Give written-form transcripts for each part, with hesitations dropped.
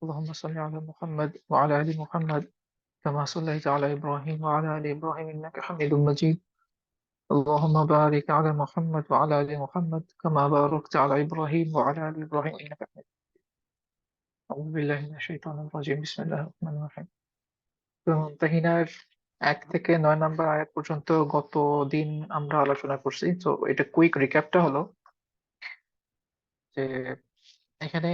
اللهم صل على محمد وعلى آل محمد كما صليت على إبراهيم وعلى آل إبراهيم إنك حميد مجيد. اللهم بارك على محمد وعلى آل محمد كما باركت على إبراهيم وعلى آل إبراهيم إنك حميد. أعوذ بالله من الشيطان الرجيم بسم الله الرحمن الرحيم. তো তাহিনার ১ থেকে ৯ নাম্বার আয়াত পর্যন্ত গতদিন আমরা আলোচনা করছি। তো এটা কুইক রিক্যাপটা হলো যে এখানে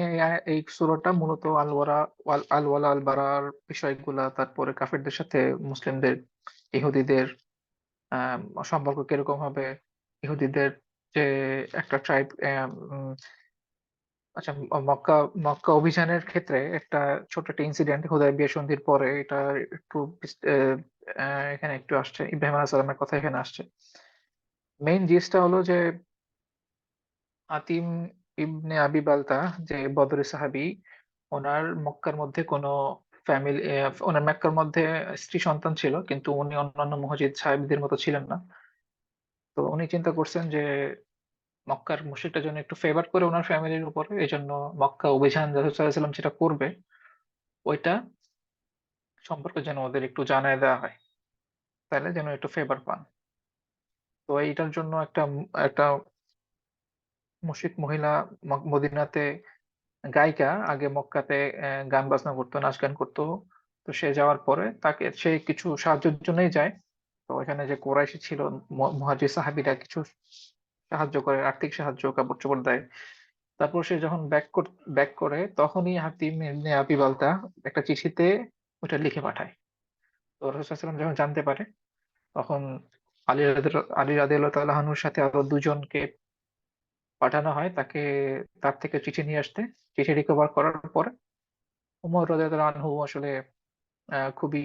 এই সূরাটা মূলত আল-ওয়ালা আল-বারার বিষয়গুলা, তারপরে কাফিরদের সাথে মুসলিমদের, ইহুদিদের আ সম্পর্ক কিরকম হবে? ইহুদিদের যে একটা ট্রাইব আচ্ছা, মক্কা মক্কা অভিযানের ক্ষেত্রে একটা ছোট একটা ইনসিডেন্ট হুদায়বিয়া সন্ধির পরে এটা একটু এখানে একটু আসছে। ইব্রাহিম আলাইহিস সালামের কথা এখানে আসছে। মেইন জিসটা হলো যে হাতিম ইবনে আবি বালতাহ যে বদরের সাহাবী, উনার মক্কার মধ্যে কোনো ফ্যামিলি উনার মক্কার মধ্যে স্ত্রী সন্তান ছিল। কিন্তু উনি অন্যান্য মুহাজির সাহাবীদের মতো ছিলেন না। তো উনি চিন্তা করছেন যে মক্কার মুশরিকরা যেন একটু ফেভার করে উনার ফ্যামিলির উপরে। এজন্য মক্কা অভিযান রাসূল সাল্লাল্লাহু আলাইহি ওয়াসাল্লাম যেটা করবে, ওইটা সম্পর্কে যেন ওদের একটু জানায় দেওয়া হয়। তাইলে যেন একটু ফেভার পান। তো এইটার জন্য একটা মুশরিক মহিলা মদিনাতে গায়িকা আগে মক্কাতে গান বাজনা করতো, নাচ গান করতো। তো সে যাওয়ার পরে সে কিছু সাহায্যের জন্যই যায়। তো এখানে যে কুরাইশি ছিল, মুহাজির সাহাবীরা কিছু সাহায্য করে, আর্থিক সাহায্য, কাপড়-চোপড় দেয়। তারপর সে যখন ব্যাক করে তখনই হাতিম ইবনে আবি বালতাহ একটা চিঠিতে ওটা লিখে পাঠায়। তো রাসূল সাল্লাল্লাহু আলাইহি ওয়াসাল্লাম যখন জানতে পারে, তখন আলী রাদিয়াল্লাহু তাআলা আনহুর সাথে আরো ২ জনকে পাঠানো হয় তার থেকে চিঠি নিয়ে আসতে। চিঠি রিকভার করার পরে উমর রাদিয়াল্লাহু আনহু আসলে খুবই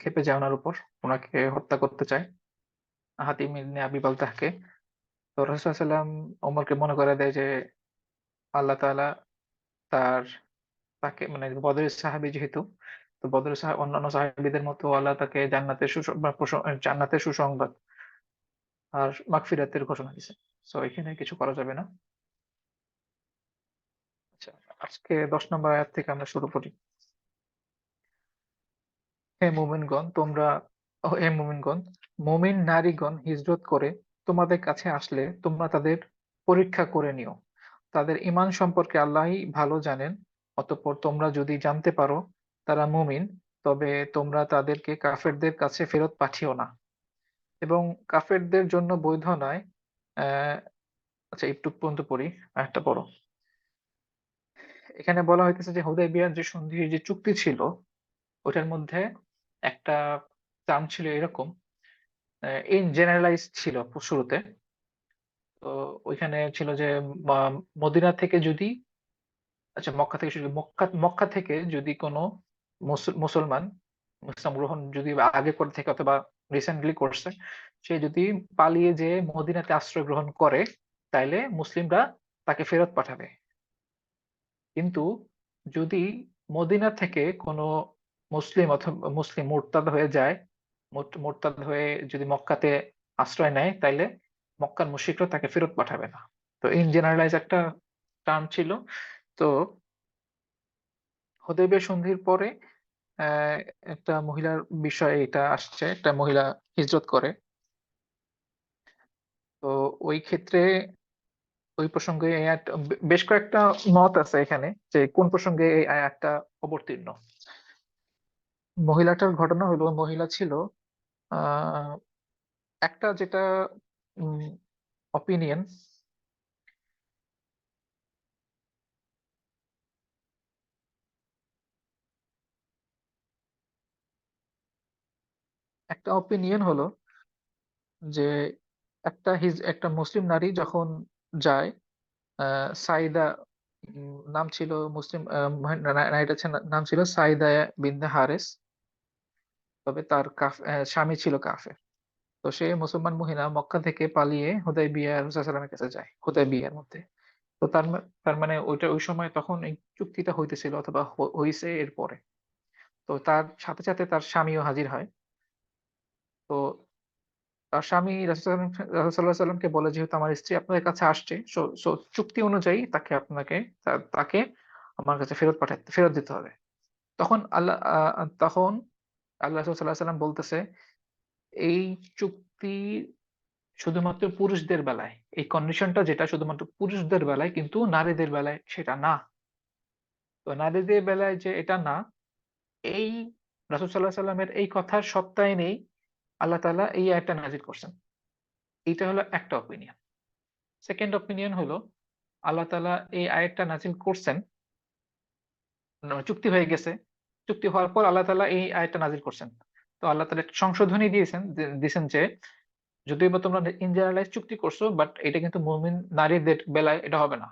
ক্ষেপে যায় উনার উপর। উনাকে হত্যা করতে চায়। হাতিম ইবনে আবি বালতাহকে। তো রাসূল সাল্লাল্লাহু আলাইহি ওয়াসাল্লাম ওমরকে মনে করায় দেয় যে আল্লাহ তাআলা তার তাকে মানে বদরের সাহাবী যেহেতু, তো বদরের অন্যান্য সাহাবীদের মতো আল্লাহ তাকে জান্নাতের জান্নাতের সুসংবাদ আর মাগফিরাতের ঘোষণা দিছে। সো এখানে কিছু করা যাবে না। আচ্ছা, আজকে ১০ নম্বর আয়াত থেকে আমরা শুরু করি। হে মুমিনগণ তোমরা হে মুমিনগণ, মুমিন নারীগণ হিজরত করে তোমাদের কাছে আসলে তোমরা তাদের পরীক্ষা করে নিও। তাদের ঈমান সম্পর্কে আল্লাহই ভালো জানেন। অতঃপর তোমরা যদি জানতে পারো তারা মুমিন, তবে তোমরা তাদেরকে কাফেরদের কাছে ফেরত পাঠিও না। এবং কাফেরদের জন্য বৈধ নয়। অ্যা আচ্ছা, একটু পর্যন্ত পড়ি, আয়াতটা পড়ো। এখানে বলা হইতেছে যে হুদায়বিয়ার যে সন্ধির যে চুক্তি ছিল, ওটার মধ্যে একটা টার্ম ছিল এরকম, ইন জেনারেলাইজড ছিল শুরুতে। তো ওইখানে ছিল যে মা মদিনা থেকে যদি আচ্ছা, মক্কা থেকে যদি কোনো মুসলমান ইসলাম গ্রহণ যদি আগে করে থাকে অথবা রিসেন্টলি করছে, সে যদি পালিয়ে যেয়ে মদিনাতে আশ্রয় গ্রহণ করে, তাইলে মুসলিমরা তাকে ফেরত পাঠাবে। কিন্তু যদি মদিনা থেকে কোনো মুসলিম মুরতাদ হয়ে যায়, মুরতাদ হয়ে যদি মক্কাতে আশ্রয় নেয়, তাইলে মক্কার মুশরিকরা তাকে ফেরত পাঠাবে না। তো ইন জেনারেলাইজ একটা টার্ম ছিল। তো হুদায়বিয়া সন্ধির পরে অ্যা একটা মহিলার বিষয়ে এটা আসছে। একটা মহিলা হিজরত করে। তো ওই ক্ষেত্রে ওই প্রসঙ্গে এই আয়াত বেশ কয়েকটা মত আছে এখানে যে কোন প্রসঙ্গে এই আয়াতটা অবতীর্ণ। মহিলাটার ঘটনা হলো মহিলা ছিল আ একটা যেটা উম অপিনিয়ন একটা অপিনিয়ন হলো যে একটা মুসলিম নারী যখন যায়, আ সাইদা নাম ছিল মুসলিম নারীটার নাম ছিল সাইদা বিনতে হারেস। তবে তার স্বামী ছিল কাফের। তো সে মুসলমান মহিলা মক্কা থেকে পালিয়ে হুদায়বিয়া রাসূল সাল্লাল্লাহু আলাইহি ওয়াসাল্লামের কাছে যায়, হুদায়বিয়ার মধ্যে। তো তার মানে ওই সময় তখন এই চুক্তিটা হইতেছিল অথবা হইছে এরপরে। তো তার সাথে তার স্বামীও হাজির হয়। তো তার স্বামী রাসূল সাল্লাল্লাহু আলাইহি ওয়াসাল্লামকে বলে, যেহেতু আমার স্ত্রী আপনাদের কাছে আসছে, সো চুক্তি অনুযায়ী তাকে আমার কাছে ফেরত দিতে হবে। তখন আল্লাহ রাসূল সাল্লাল্লাহু আলাইহি ওয়াসাল্লাম বলতেছে, এই চুক্তি শুধুমাত্র পুরুষদের বেলায়। এই কন্ডিশনটা যেটা শুধুমাত্র পুরুষদের বেলায়, কিন্তু নারীদের বেলায় সেটা না। তো নারীদের বেলায় যে এটা না, এই রাসূল সাল্লাল্লাহু আলাইহি ওয়াসাল্লামের এই কথার সত্যায়নেই আল্লাহ তাআলা এই আয়াতটা নাযিল করছেন। এইটা হলো একটা অপিনিয়ন। সেকেন্ড অপিনিয়ন হলো আল্লাহ তাআলা এই আয়াতটা নাযিল করছেন, চুক্তি হয়ে গেছে। চুক্তি হওয়ার পর আল্লাহ তাআলা এই আয়াতটা নাযিল করছেন। তো আল্লাহ তাআলা একটা সংশোধনী দিয়েছেন যে, যদিওবা তোমরা ইন জেনারেলাইজ চুক্তি করছো, বাট এটা কিন্তু মুমিন নারীদের বেলায় এটা হবে না।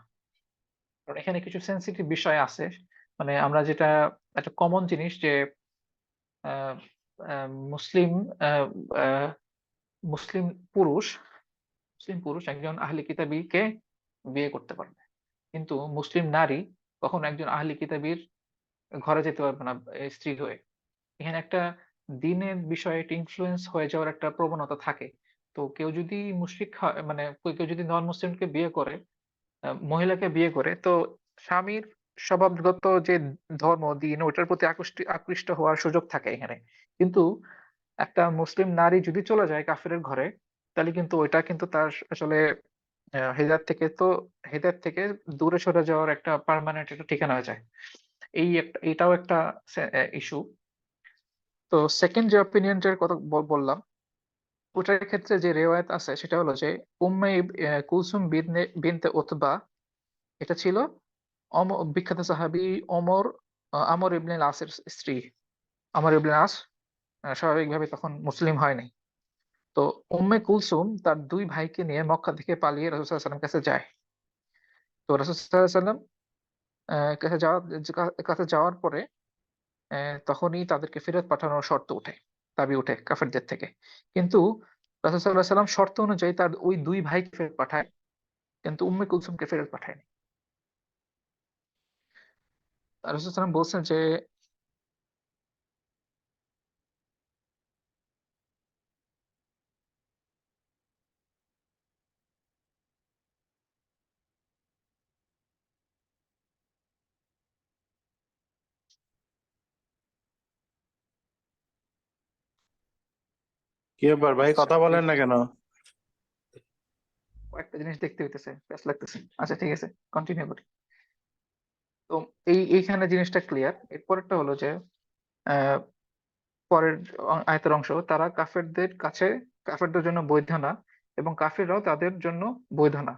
কারণ এখানে কিছু সেনসিটিভ বিষয় আছে। মানে আমরা যেটা একটা কমন জিনিস যে আ আ মুসলিম আ আ মুসলিম পুরুষ মুসলিম পুরুষ একজন আহলি কিতাবীকে বিয়ে করতে পারবে। কিন্তু মুসলিম নারী কখনো একজন আহলি কিতাবীর ঘরে যেতে পারবে না স্ত্রী হয়ে। এখানে একটা দিনের বিষয়ে একটা ইনফ্লুয়েন্স হয়ে যাওয়ার একটা প্রবণতা থাকে। তো কেউ যদি মুশরিক হয়, মানে কেউ যদি নন মুসলিমকে বিয়ে করে, মহিলাকে বিয়ে করে, তো স্বামীর স্বভাবগত যে ধর্ম, দিন, ওটার প্রতি আকৃষ্ট হওয়ার সুযোগ থাকে এখানে। কিন্তু একটা মুসলিম নারী যদি চলে যায় কাফিরের ঘরে, তাহলে কিন্তু ওইটা কিন্তু তার আসলে হেদায়েত থেকে দূরে সরে যাওয়ার একটা পার্মানেন্ট একটা ঠিকানা হয়ে যায়। এটাও একটা ইস্যু। তো সেকেন্ড যে অপিনিয়নটার কথা বললাম, ওটার ক্ষেত্রে যে রেওয়ায়েত আছে সেটা হলো যে উম্মে কুলসুম বিনতে উতবা, এটা ছিল বিখ্যাত সাহাবী আমর ইবনে আস-এর স্ত্রী। আমর ইবনে আস স্বাভাবিকভাবে তখন মুসলিম হয়নি। তো উম্মে কুলসুম তার ২ ভাইকে নিয়ে মক্কা থেকে পালিয়ে রাসূল সাল্লাল্লাহু আলাইহি ওয়াসাল্লামের কাছে যায়। তো রাসূল সাল্লাল্লাহু আলাইহি ওয়াসাল্লাম কাছে যাওয়ার পরে তখনই তাদেরকে ফেরত পাঠানোর শর্ত দাবি উঠে কাফেরদের থেকে। কিন্তু রাসূল সাল্লাল্লাহু আলাইহি ওয়াসাল্লাম শর্ত অনুযায়ী তার ওই ২ ভাইকে ফেরত পাঠায়, কিন্তু উম্মে কুলসুমকে ফেরত পাঠায়নি। রাসূল সাল্লাল্লাহু আলাইহি ওয়াসাল্লাম বলছেন যে, কি ব্যাপার ভাই, আচ্ছা কথা এই বলেন না কেন? কয়েকটা জিনিস দেখতে হইতেছে, প্যাচ লাগতেছে। আচ্ছা ঠিক আছে, কন্টিনিউ করি। তো এইখানে জিনিসটা ক্লিয়ার। এরপরেরটা হলো যে আ পরের আয়াতের অংশ, তারা কাফেরদের জন্য বৈধ না, এবং কাফিররাও তাদের জন্য বৈধ না।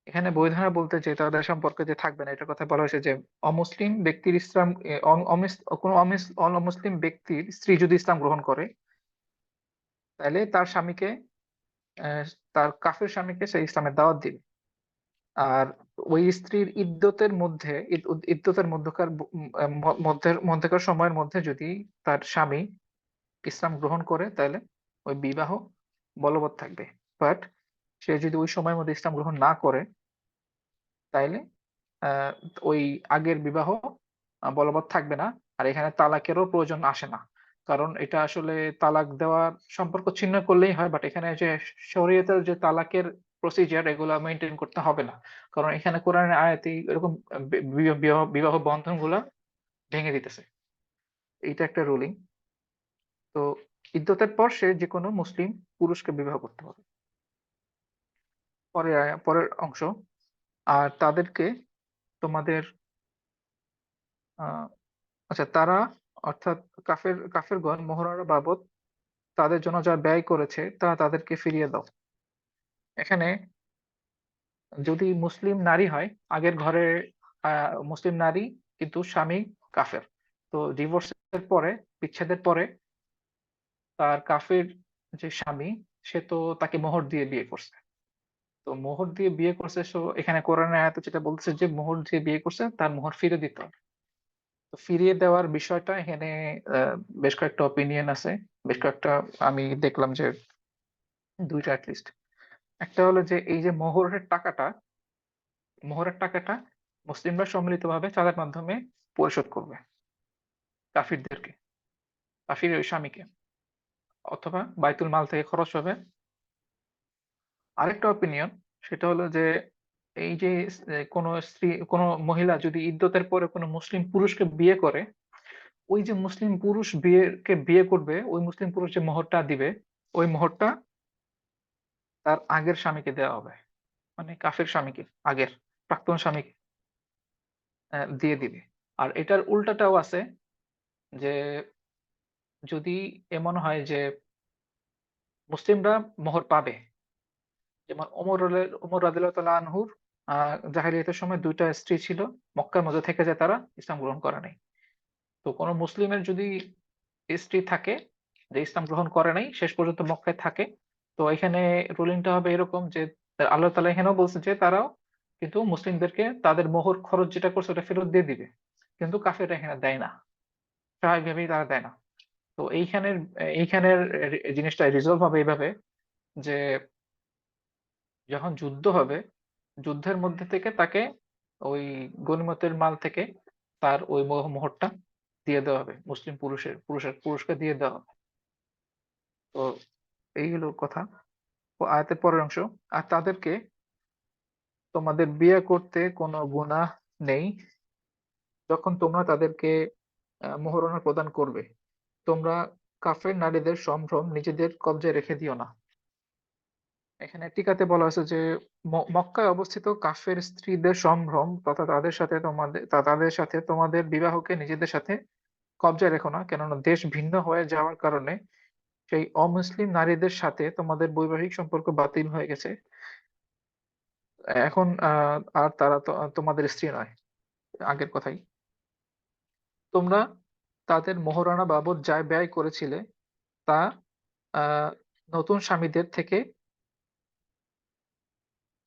এখানে বৈধ না বলতে যে তাদের সম্পর্কে যে থাকবে না, এটার কথা বলা হয়েছে যে অমুসলিম ব্যক্তির ইসলাম এ অ অমিস কোনো অমুসলিম ব্যক্তির স্ত্রী যদি ইসলাম গ্রহণ করে, তাইলে অ্যা তার কাফির স্বামীকে সে ইসলামের দাওয়াত দিবে। আর ওই স্ত্রীর ইদ্যতের মধ্যকার ব উম আ ম মধ্যেকার সময়ের মধ্যে যদি তার স্বামী ইসলাম গ্রহণ করে, তাইলে ওই বিবাহ বলবৎ থাকবে। বাট সে যদি ওই সময়ের মধ্যে ইসলাম গ্রহণ না করে, তাইলে আ ওই আগের বিবাহ বলবৎ থাকবে না। আর এখানে তালাকেরও প্রয়োজন আসে না। কারণ এটা আসলে তালাক দেওয়ার সম্পর্ক ছিন্ন করলেই হয়। বাট এখানে যে শরীয়তের যে তালাকের প্রসিজিওর, এগুলা মেইনটেইন করতে হবে না। কারণ এখানে কোরআনের আয়াতেই এরকম আ বি বিবাহ বিবাহ বন্ধনগুলা ভেঙে দিতেছে। এইটা একটা রুলিং। তো ইদ্যতের পর সে যেকোনো মুসলিম পুরুষকে বিবাহ করতে পারবে। পরের অংশ, আর তাদেরকে তোমাদের আ আচ্ছা, তারা অর্থাৎ কাফেরগণ মোহরানা বাবদ তাদের জন্য যা ব্যয় করেছে তা তাদেরকে ফিরিয়ে দাও। এখানে যদি মুসলিম নারী হয়, আগের ঘরে আ মুসলিম নারী, কিন্তু স্বামী কাফের। তো ডিভোর্সের পরে, বিচ্ছেদের পরে তার কাফের যে স্বামী, সে তো তাকে মোহর দিয়ে বিয়ে করছে। তো মোহর দিয়ে বিয়ে করছে, এখানে কোরআনের আয়াতে যেটা বলতেছে যে মোহর দিয়ে বিয়ে করছে, তার মোহর ফিরিয়ে দিতে হবে। তো ফিরিয়ে দেওয়ার বিষয়টা এখানে আ বেশ কয়েকটা অপিনিয়ন আছে। বেশ কয়েকটা আমি দেখলাম যে ২ টা এট লিস্ট। একটা হলো যে এই যে মোহরের টাকাটা মুসলিমরা সম্মিলিতভাবে চাঁদার মাধ্যমে পরিশোধ করবে কাফিরদেরকে, কাফির ওই স্বামীকে, অথবা বাইতুল মাল থেকে খরচ হবে। আরেকটা অপিনিয়ন, সেটা হলো যে এই যে কোনো মহিলা যদি ইদ্যতের পরে কোনো মুসলিম পুরুষকে বিয়ে করে, ওই যে মুসলিম পুরুষ বিয়ে করবে, ওই মুসলিম পুরুষ যে মোহরটা দিবে, ওই মোহরটা তার আগের স্বামীকে দেওয়া হবে। মানে কাফের স্বামীকে, আগের প্রাক্তন স্বামীকে দিয়ে দিবে। আর এটার উল্টাটাও আছে যে, যদি এমন হয় যে মুসলিমরা মোহর পাবে, যেমন ওমর রাদিয়াল্লাহু তাআলা আনহুর জাহেলিয়াতের সময় ২ টা স্ত্রী ছিল। মক্কার মধ্যে থেকে যায়, তারা ইসলাম গ্রহণ করে নাই। তো কোন মুসলিমের যদি স্ত্রী থাকে যে ইসলাম গ্রহণ করে নাই, শেষ পর্যন্ত মক্কায় থাকে, তো এখানে রুলিংটা হবে এরকম যে আল্লাহ তাআলা এখানেও বলছে যে তারাও কিন্তু মুসলিমদেরকে তাদের মোহর খরচ যেটা করছে ওটা ফেরত দিয়ে দিবে। কিন্তু কাফেররা এখানে দেয় না। স্বাভাবিকভাবেই তারা দেয় না। তো এইখানের জিনিসটা রিজলভ হবে এইভাবে যে, যখন যুদ্ধ হবে, যুদ্ধের মধ্যে থেকে তাকে ওই গনিমতের মাল থেকে তার ওই মোহরটা দিয়ে দেওয়া হবে। মুসলিম পুরুষকে দিয়ে দেওয়া হবে। তো এই হলো কথা। আয়াতের পরের অংশ। আর তাদেরকে তোমাদের বিয়ে করতে কোনো গুনাহ নেই যখন তোমরা তাদেরকে মোহরানা প্রদান করবে। তোমরা কাফের নারীদের সম্ভ্রম নিজেদের কবজায় রেখে দিও না। এখানে টিকাতে বলা হয়েছে যে মক্কায় অবস্থিত কাফের স্ত্রীদের সম্ভ্রম তথা তাদের সাথে তোমাদের বিবাহকে নিজেদের সাথে কবজায় রেখো না, কেননা দেশ ভিন্ন হয়ে যাওয়ার কারণে সেই অমুসলিম নারীদের সাথে তোমাদের বৈবাহিক সম্পর্ক বাতিল হয়ে গেছে। এখন আর তারা তোমাদের স্ত্রী নয়। আগের কথাই। তোমরা তাদের মোহরানা বাবদ যা ব্যয় করেছিলে তা আহ, নতুন স্বামীদের থেকে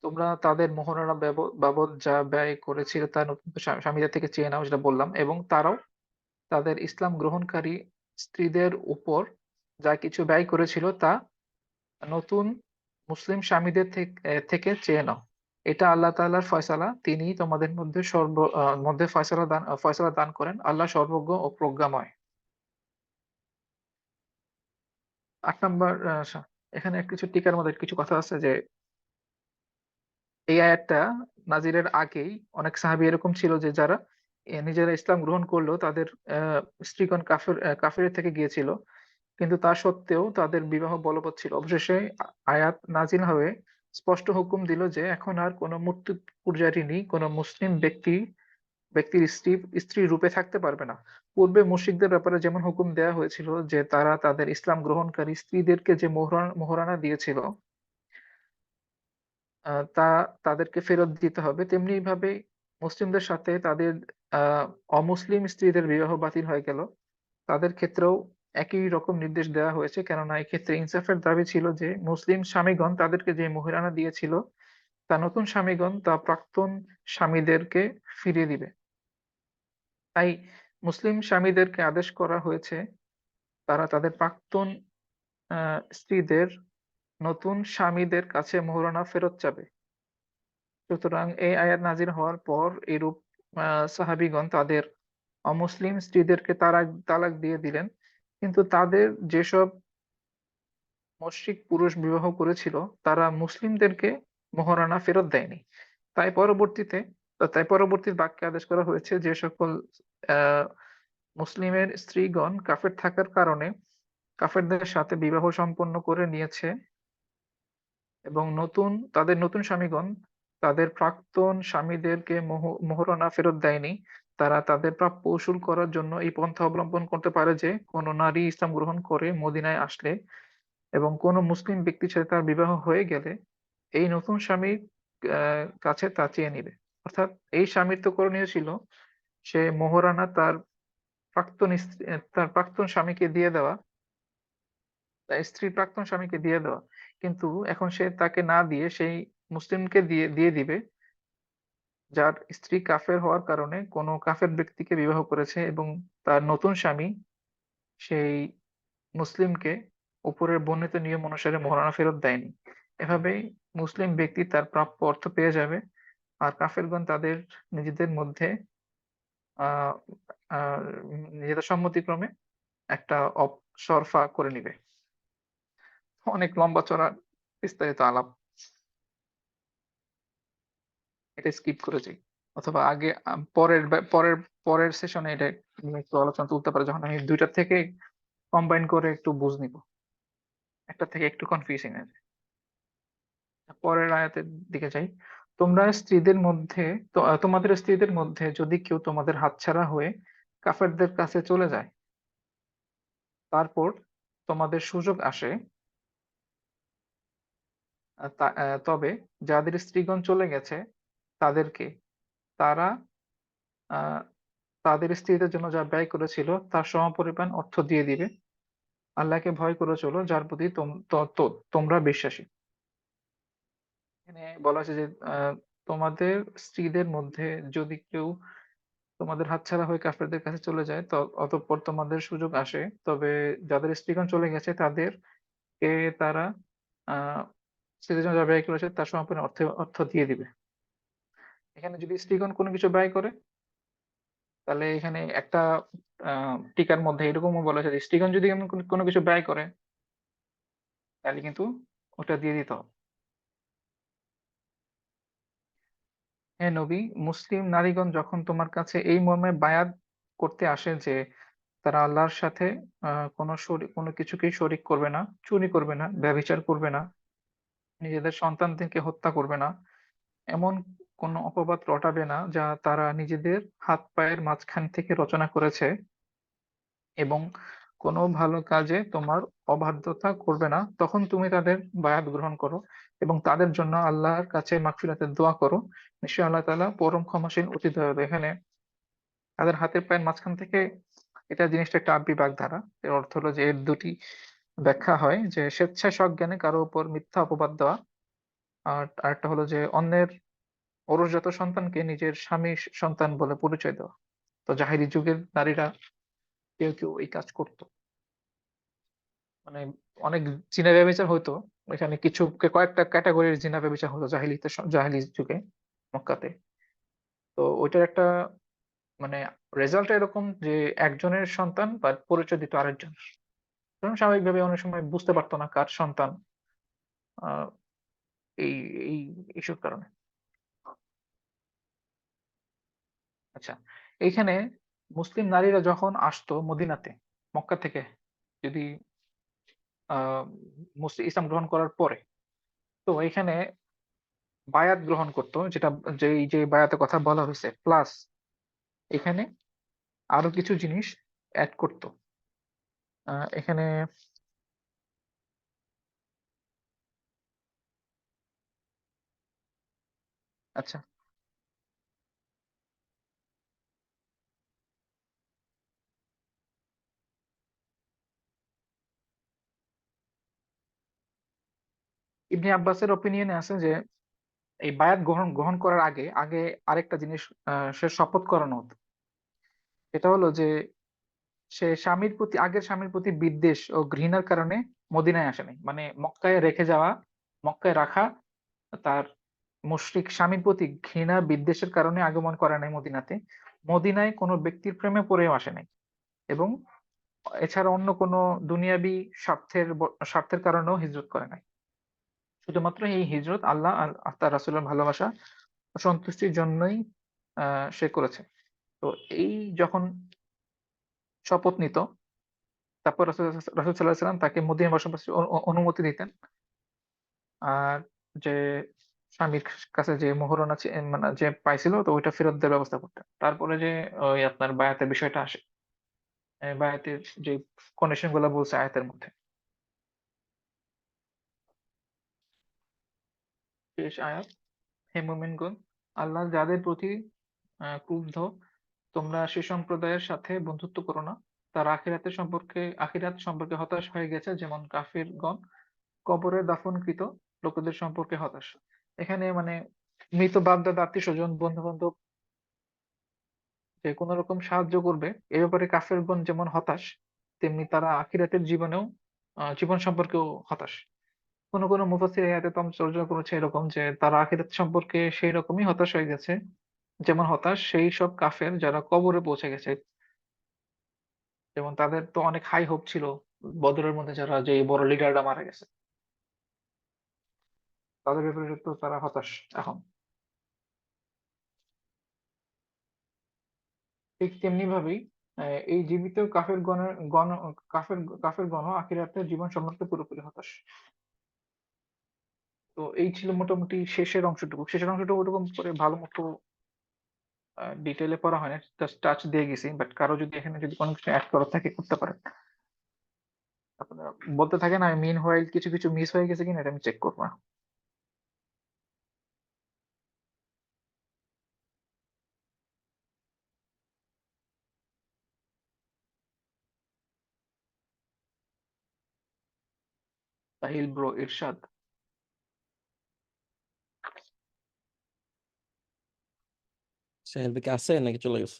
তোমরা তাদের মোহরানা বাবদ যা ব্যয় করেছিলে তা নতুন স্বামীদের থেকে চেয়ে নাও, যেটা বললাম। এবং তারাও তাদের ইসলাম গ্রহণকারী স্ত্রীদের উপর যা কিছু ব্যয় করেছিল তা নতুন মুসলিম স্বামীদের থেকে চেয়ে নাও। এটা আল্লাহ তাআলার ফয়সালা। তিনি তোমাদের মধ্যে ফয়সালা দান করেন। আল্লাহ সর্বজ্ঞ ও প্রজ্ঞাময়। ৮ নাম্বার এখানে কিছু টিকার মধ্যে কিছু কথা আছে যে, এই আয়াতটা নাজিলের আগেই অনেক সাহাবী এরকম ছিল যে যারা নিজেরা ইসলাম গ্রহণ করলেও তাদের স্ত্রীগণ কাফিরের থেকে গিয়েছিল। কিন্তু তা সত্ত্বেও তাদের বিবাহ বলবৎ ছিল। অবশেষে আয়াত নাজিল হয়ে স্পষ্ট হুকুম দিল যে এখন আর কোন মূর্তি পূজারিণী কোন মুসলিম ব্যক্তির স্ত্রী রূপে থাকতে পারবে না। পূর্বে মুশরিকদের ব্যাপারে যেমন হুকুম দেয়া হয়েছিল যে তারা তাদের ইসলাম গ্রহণকারী স্ত্রীদেরকে যে মোহরানা দিয়েছিল তা তাদেরকে ফেরত দিতে হবে। তেমনিভাবে মুসলিমদের সাথে তাদের অমুসলিম স্ত্রীদের বিবাহ বাতিল হয়ে গেল। তাদের ক্ষেত্রেও একই রকম নির্দেশ দেওয়া হয়েছে। কেননা এক্ষেত্রে ইনসাফের দাবি ছিল যে মুসলিম স্বামীগণ তাদেরকে যে মোহরানা দিয়েছিল তা নতুন স্বামীগণ তা প্রাক্তন স্বামীদেরকে ফিরিয়ে দিবে। তাই মুসলিম স্বামীদেরকে আদেশ করা হয়েছে তারা তাদের প্রাক্তন স্ত্রীদের নতুন স্বামীদের কাছে মোহরানা ফেরত চাবে। সুতরাং এই আয়াত নাযিল হওয়ার পর এরূপ সাহাবীগণ তাদের অমুসলিম স্ত্রীদেরকে তালাক দিয়ে দিলেন। কিন্তু তাদের যেসব মুশরিক পুরুষ বিবাহ করেছিল তারা মুসলিমদেরকে মোহরানা ফেরত দেয়নি। তাই পরবর্তীতে তাই পরবর্তী বাক্যে আদেশ করা হয়েছে যে সকল আহ মুসলিমের স্ত্রীগণ কাফের থাকার কারণে কাফেরদের সাথে বিবাহ সম্পন্ন করে নিয়েছে এবং তাদের নতুন স্বামীগণ তাদের প্রাক্তন স্বামীদেরকে মোহরানা ফেরত দেয়নি, তারা তাদের প্রাপ্য উসুল করার জন্য এই পন্থা অবলম্বন করতে পারে যে কোনো নারী ইসলাম গ্রহণ করে মদিনায় আসলে এবং কোনো মুসলিম ব্যক্তির সাথে তার বিবাহ হয়ে গেলে এই নতুন স্বামীর কাছে তা চেয়ে নিবে। অর্থাৎ এই স্বামীর তো করণীয় ছিল সে মোহরানা তার প্রাক্তন স্বামীকে দিয়ে দেওয়া, তার স্ত্রীর প্রাক্তন স্বামীকে দিয়ে দেওয়া। কিন্তু এখন সে তাকে না দিয়ে সেই মুসলিমকে দিয়ে দিবে যার স্ত্রী কাফের হওয়ার কারণে কোনো কাফের ব্যক্তিকে বিবাহ করেছে এবং তার নতুন স্বামী সেই মুসলিমকে উপরের বর্ণিত নিয়ম অনুসারে মোহরানা ফেরত দেয়নি। এভাবেই মুসলিম ব্যক্তি তার প্রাপ্য অর্থ পেয়ে যাবে আর কাফেরগণ তাদের নিজেদের মধ্যে আহ আহ নিজেদের সম্মতিক্রমে একটা সরফা করে নিবে। অনেক লম্বা চড়া বিস্তারিত আলাপ। এটা স্কিপ করে যাই। অথবা আগে পরের সেশনে এটা নিয়ে একটু আলোচনা তুলতে পারি যখন আমি ২ টা থেকে কম্বাইন করে একটু বুঝ নিব। একটা থেকে একটু কনফিউজিং আছে। পরের আয়াতের দিকে যাই। তোমরা স্ত্রীদের মধ্যে তোমাদের স্ত্রীদের মধ্যে যদি কেউ তোমাদের হাতছাড়া হয়ে কাফেরদের কাছে চলে যায়, তারপর তোমাদের সুযোগ আসে, তবে যাদের স্ত্রীগণ চলে গেছে তাদেরকে তারা আ তাদের স্ত্রীদের জন্য যা ব্যয় করেছিল তার সমপরিমাণ অর্থ দিয়ে দিবে। আল্লাহকে ভয় করে চলো যার প্রতি তোম ত ত তোমরা বিশ্বাসী। এখানে বলা হয়েছে যে আ তোমাদের স্ত্রীদের মধ্যে যদি কেউ তোমাদের হাতছাড়া হয়ে কাফেরদের কাছে চলে যায় অতঃপর তোমাদের সুযোগ আসে। তবে যাদের স্ত্রীগণ চলে গেছে তাদেরকে তারা আ স্ত্রীদের জন্য যা ব্যয় করেছে তার সমাপনী অর্থ দিয়ে দিবে। এখানে যদি স্ত্রীগণ কোনো কিছু ব্যয় করে তাহলে এখানে একটা আ টিকার মধ্যে এরকমও বলা হয়েছে যে স্ত্রীগণ যদি এমন কোনো কিছু ব্যয় করে তাহলে কিন্তু ওটা দিয়ে দিতে হবে। হে নবী, মুসলিম নারীগণ যখন তোমার কাছে এই মর্মে বায়াত করতে আসে যে তারা আল্লাহর সাথে আ কোনো কিছুকেই শরিক করবে না, চুরি করবে না, ব্যভিচার করবে না, নিজেদের সন্তানদেরকে হত্যা করবে না, এমন কোনো অপবাদ রটাবে না যা তারা নিজেদের হাত-পায়ের মাঝখান থেকে রচনা করেছে এবং কোনো ভালো কাজে তোমার অবাধ্যতা করবে না। তখন তুমি তাদের বায়াত গ্রহণ করো এবং তাদের জন্য আল্লাহর কাছে মাগফিরাতের দোয়া করো। নিশ্চয়ই আল্লাহ তাআলা পরম ক্ষমাশীল অতি দয়ালু। এখানে তাদের হাতের পায়ের মাঝখান থেকে এটা জিনিসটা একটা আরবি বাগধারা। এর অর্থ হলো যে এর ২ টি ব্যাখ্যা হয় যে স্বেচ্ছায় সজ্ঞানে কারো উপর মিথ্যা অপবাদ দেওয়া। আর আরেকটা হলো যে অন্যের ঔরসজাত সন্তানকে নিজের স্বামীর সন্তান বলে পরিচয় দেওয়া। তো জাহেলী যুগের নারীরা কেউ এই কাজ করত। মানে অনেক জিনা ব্যভিচার হইতো। এখানে কয়েকটা ক্যাটেগরির জিনা ব্যভিচার হতো জাহেলী যুগে মক্কাতে। তো ওইটার একটা মানে রেজাল্ট এরকম যে একজনের সন্তান বাট পরিচয় দিত আরেকজনের। কারণ স্বাভাবিকভাবে অনেক সময় বুঝতে পারত না কার সন্তান। আ এই এই এইসব কারণে। আচ্ছা, এইখানে মুসলিম নারীরা যখন আসতো মদিনাতে, মক্কা থেকে যদি আ ইসলাম গ্রহণ করার পরে, তো এখানে বায়াত গ্রহণ করত যে বায়াতের কথা বলা হইছে। প্লাস এখানে আরো কিছু জিনিস এড করত। এখানে আচ্ছা, ইবনে আব্বাসের ওপিনিয়ন এ আছে যে এই বায়াত গ্রহণ করার আগে আরেকটা জিনিস সে শপথ করানো হতো। সেটা হলো যে সে আগের স্বামীর প্রতি বিদ্বেষ ও ঘৃণার কারণে মদিনায় আসে নাই। মানে মক্কায় রাখা তার মুশরিক স্বামীর প্রতি ঘৃণা বিদ্বেষের কারণে আগমন করে নাই মদিনাতে। মদিনায় কোন ব্যক্তির প্রেমে পড়েও আসে নাই। এবং এছাড়া অন্য কোন দুনিয়াবী স্বার্থের কারণেও হিজরত করে নাই। শুধুমাত্র এই হিজরত আল্লাহ আর তার রাসূলের ভালোবাসা ও সন্তুষ্টির জন্যই আ সে করেছে। তো এই যখন শপথ নিত, তারপর রাসূল সাল্লাল্লাহু আলাইহি ওয়াসাল্লাম তাকে মদিনায় বসবাসের অনুমতি দিতেন। আর যে স্বামীর কাছে যে মোহরনা মানে যে পাইছিল তো ওইটা ফেরত দেওয়ার ব্যবস্থা করতেন। তারপরে যে ওই আপনার বায়াতের বিষয়টা আসে। বায়াতের যে কন্ডিশন গুলা বলছে আয়াতের মধ্যে। শেষ আয়াত, হে মুমিনগণ, আল্লাহ যাদের প্রতি ক্রুদ্ধ তোমরা সে সম্প্রদায়ের সাথে বন্ধুত্ব করো না। তারা আখিরাত সম্পর্কে হতাশ হয়ে গেছে যেমন কাফিরগণ কবরে দাফনকৃত লোকেদের সম্পর্কে হতাশ। এখানে মানে মৃত বাপ-দাদা, আত্মীয়স্বজন, বন্ধু-বান্ধব যে কোন রকম সাহায্য করবে এ ব্যাপারে কাফেরগণ যেমন হতাশ, তেমনি তারা আখিরাতের জীবন সম্পর্কেও হতাশ। কোন মুফাসসির এই আয়াতে তর্জমা করেছে এরকম যে তারা আখিরাত সম্পর্কে সেই রকমই হতাশ হয়ে গেছে। যেমন হতাশ সেই সব কাফের যারা কবরে পৌঁছে গেছে। যেমন তাদের তো অনেক হাই হোপ ছিল বদরের মধ্যে যারা যে বড় লিডাররা মারা গেছে। তাদের ব্যাপারে তো তারা হতাশ এখন। ঠিক তেমনি ভাবেই এই জীবিত কাফের গণের গণ কাফের কাফের গণ আখিরাতের জীবন সম্পর্কে পুরোপুরি হতাশ। তো এই ছিল মোটামুটি শেষের অংশটুকু ওরকম করে ভালো মতো ডিটেইলে পড়া হয় না, জাস্ট টাচ দিয়ে গেছি। বাট কারো যদি এখানে যদি কোনো কিছু অ্যাড করার থাকে করতে পারেন। আপনারা বলতে থাকেন, আমি মিন হোয়াইল কিছু কিছু মিস হয়ে গেছে কিনা এটা আমি চেক করবো। সাহিল ব্রো, ইরশাদ। সাহেল ভাই কি আছে নাকি চলে গেছে?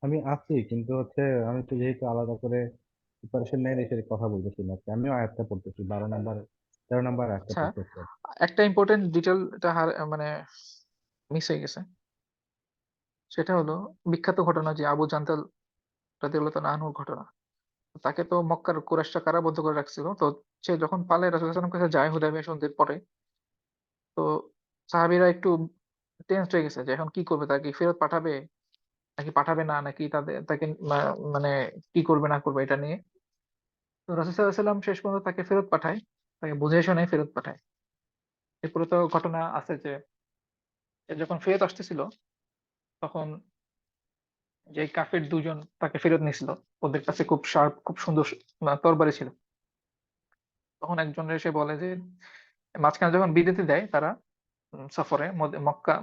আমি আছি, কিন্তু হচ্ছে আমি তো যেহেতু আলাদা করে প্রিপারেশন নেই এসে কথা বলতেছি না। আমিও আয়াতটা পড়তেছি, 12 নাম্বার 13 নাম্বার আয়াতটা আচ্ছা, পড়তেছি। একটা ইম্পর্টেন্ট ডিটেল এটা মানে মিস হয়ে গেছে। সেটা হলো বিখ্যাত ঘটনা যে আবু জান্তাল রাদিয়াল্লাহু তাআলা আনহুর ঘটনা। তাকে তো মক্কার কুরাইশরা কারাবদ্ধ করে রাখছিল। তো সে যখন পালায় রাসূল সাল্লাল্লাহু আলাইহি ওয়াসাল্লামের কাছে যায় হুদায়বিয়া সন্ধির পরে, তো সাহাবীরা একটু টেনসড হয়ে গেছে যে এখন কি করবে? তাকে কি ফেরত পাঠাবে নাকি পাঠাবে না, নাকি তাকে মানে কি করবে না করবে এটা নিয়ে। তো রাসূল সাল্লাল্লাহু আলাইহি ওয়াসাল্লাম শেষ পর্যন্ত তাকে ফেরত পাঠায়। তাকে বুঝিয়ে শুনে ফেরত পাঠায়। এরপরে তো ঘটনা আছে যে সে যখন ফেরত আসতেছিল তখন যে কাফের দুজন তাকে ফেরত নিছিল, ওদের কাছে খুব শার্প খুব সুন্দর তরবারি ছিল। তখন একজন এসে বলে যে মাঝখানে যখন বিরতি দেয় তারা সফরে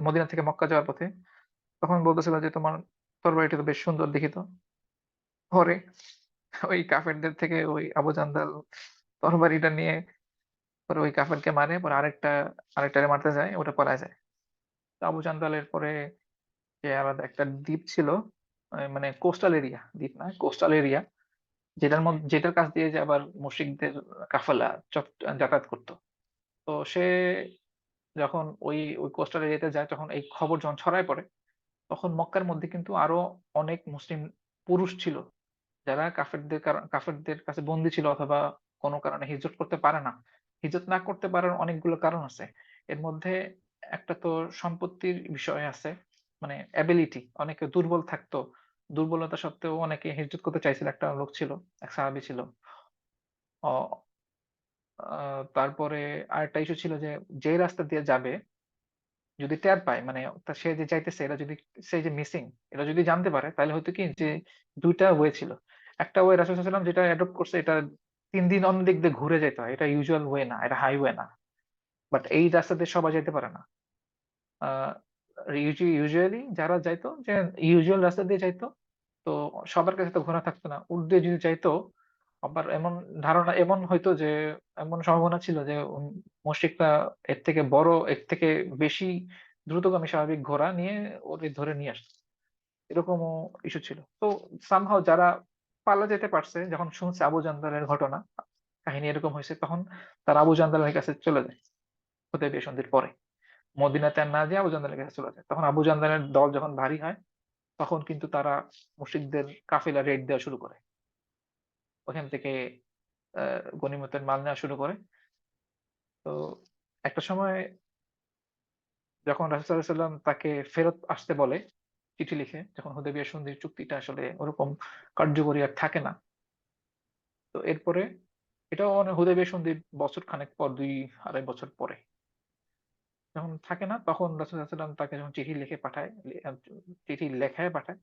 মদিনা থেকে মক্কা যাওয়ার পথে, তখন বলতেছিল যে তোমার তরবারিটা তো বেশ সুন্দর দেখিত। পরে ওই কাফেরদের থেকে ওই আবু জান্দাল তরবারিটা নিয়ে পরে ওই কাফেরকে মারে, পরে আরেকটারে মারতে যায়, ওটা পলায় যায়। তো আবু জান্দালের পরে যে আলাদা একটা দ্বীপ ছিল, মানে কোস্টাল এরিয়া, দ্বীপ না কোস্টাল এরিয়া, যেটার কাছ দিয়ে যে আবার মুশরিকদের কাফেলা যাতায়াত করতো। তো সে যখন ওই কোস্টাল এরিয়াতে যায়, তখন এই খবর যখন ছড়ায় পড়ে, তখন মক্কার মধ্যে কিন্তু আরো অনেক মুসলিম পুরুষ ছিল যারা কাফেরদের কাছে বন্দী ছিল অথবা কোনো কারণে হিজরত করতে পারে না। হিজরত না করতে পারার অনেকগুলো কারণ আছে। এর মধ্যে একটা তো সম্পত্তির বিষয় আছে, মানে অ্যাবিলিটি, অনেকে দুর্বল থাকতো। দুর্বলতা সত্ত্বেও অনেকে হিজরত করতে চাইছিল। একটা লোক ছিল, এক সাহাবী ছিল। অ তারপরে আরেকটা ইস্যু ছিল যে, যে রাস্তা দিয়ে যাবে যদি টের পায়, মানে সে যে যাইতেছে এরা যদি, সে যে মিসিং, এরা যদি জানতে পারে তাহলে হয়তো কি যে ২ টা ওয়ে ছিল। একটা ওয়ে রাসূল সাল্লাল্লাহু আলাইহি ওয়াসাল্লাম যেটা অ্যাডপ্ট করছে, এটা ৩ দিন অন্য দিক দিয়ে ঘুরে যেতে হয়। এটা ইউজুয়াল ওয়ে না, এটা হাইওয়ে না। বাট এই রাস্তা দিয়ে সবাই যাইতে পারে না। আ ইউজুয়ালি যারা যাইতো যে ইউজুয়াল রাস্তা দিয়ে যাইতো, তো সবার কাছে তো ঘোড়া থাকতো না। উট দিয়ে যদি যাইতো, আবার এমন হইতো যে এমন সম্ভাবনা ছিল যে মুশরিকরা এর থেকে বেশি দ্রুতগামী স্বাভাবিক ঘোড়া নিয়ে ওরে ধরে নিয়ে আসতো। এরকমও ইস্যু ছিল। তো সামহাউ যারা পালা যেতে পারছে, যখন শুনছে আবু জান্দালের ঘটনা, কাহিনী এরকম হইছে, তখন তারা আবু জান্দালের কাছে চলে যায় হুদায়বিয়া সন্ধির পরে। মদিনাতে আর না যেয়ে আবু জান্দালের কাছে চলে যায়। তখন আবু জান্দালের দল যখন ভারী হয়, তখন কিন্তু তারা মুশরিকদের কাফিলা রেইড দেওয়া শুরু করে। ওখান থেকে গনিমতের মাল নেওয়া শুরু করে। তো একটা সময় যখন রাসূল সাল্লাল্লাহু আলাইহি ওয়াসাল্লাম তাকে ফেরত আসতে বলে চিঠি লিখে, যখন হুদায়বিয়া সন্ধির চুক্তিটা আসলে ওরকম কার্যকরী আর থাকে না। তো এরপরে এটাও মানে হুদায়বিয়া সন্ধির বছর খানেক পর, ২-২.৫ বছর পরে যখন থাকে না, তখন রাসূল সাল্লাল্লাহু আলাইহি ওয়াসাল্লাম তাকে যখন চিঠি লিখে পাঠায়, চিঠি লেখায় পাঠায়,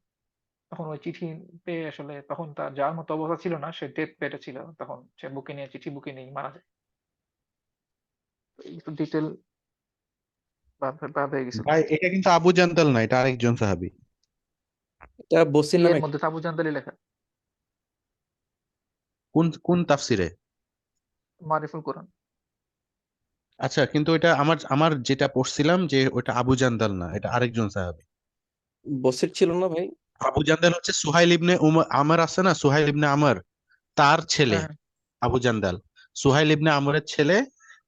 তখন ওই চিঠি পেয়ে আসলে তখন তার যাওয়ার মতো অবস্থা ছিল না। সে ডেথ বেড এ ছিল। তখন সে চিঠি বুকে নিয়ে মারা যায়। তো এই একটু ডিটেইল বাদ হয়ে গেছিল। ভাই এটা কিন্তু আবু জান্তাল না, এটা আরেকজন সাহাবী। এটা বসির এর নামে। মধ্যে তো আবু জান্দালি লেখা, কোন কোন তাফসিরে? মারিফুল কোরআন। আচ্ছা, কিন্তু এটা আমার আমার যেটা পড়ছিলাম যে ওটা আবু জান্দাল না, এটা আরেকজন সাহাবী। বসির ছিল না ভাই? আবু জান্দাল হচ্ছে সুহাইল ইবনে আমর আছে না, সুহাইল ইবনে আমর, তার ছেলে হ্যাঁ, হ্যাঁ। আবু জান্দাল। সুহাইল ইবনে আমরের ছেলে।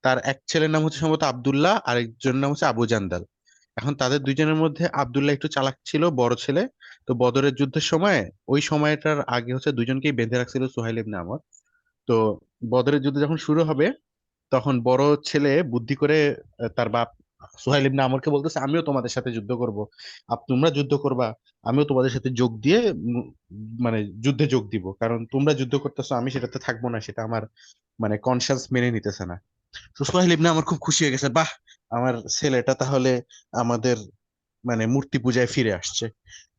তার এক ছেলের নাম হচ্ছে সম্ভবত আব্দুল্লাহ, আরেকজনের নাম হচ্ছে আবু জান্দাল। এখন তাদের দুইজনের মধ্যে আব্দুল্লাহ একটু চালাক ছিল, বড় ছেলে। তো বদরের যুদ্ধের সময়, ওই সময়টার আগে হচ্ছে দুজনকেই বেঁধে রাখছিল সুহাইল ইবনে আমর। তো বদরের যুদ্ধ যখন শুরু হবে, তখন বড় ছেলে বুদ্ধি করে তার বাপ সুহাইল ইবনে আমরকে বলতেছে আমিও তোমাদের সাথে যুদ্ধ করব, তোমরা যুদ্ধ করবা, আমিও তোমাদের সাথে যোগ দিয়ে মানে যুদ্ধে যোগ দিব, কারণ তোমরা যুদ্ধ করতেছো আমি সেটাতে থাকবো না, সেটা আমার মানে কনসাস মেনে নিতেছে না। তো সোহাইল ইবনে আমার খুব খুশি হয়ে গেছে, বাহ আমার ছেলেটা তাহলে আমাদের মানে মূর্তি পূজায় ফিরে আসছে।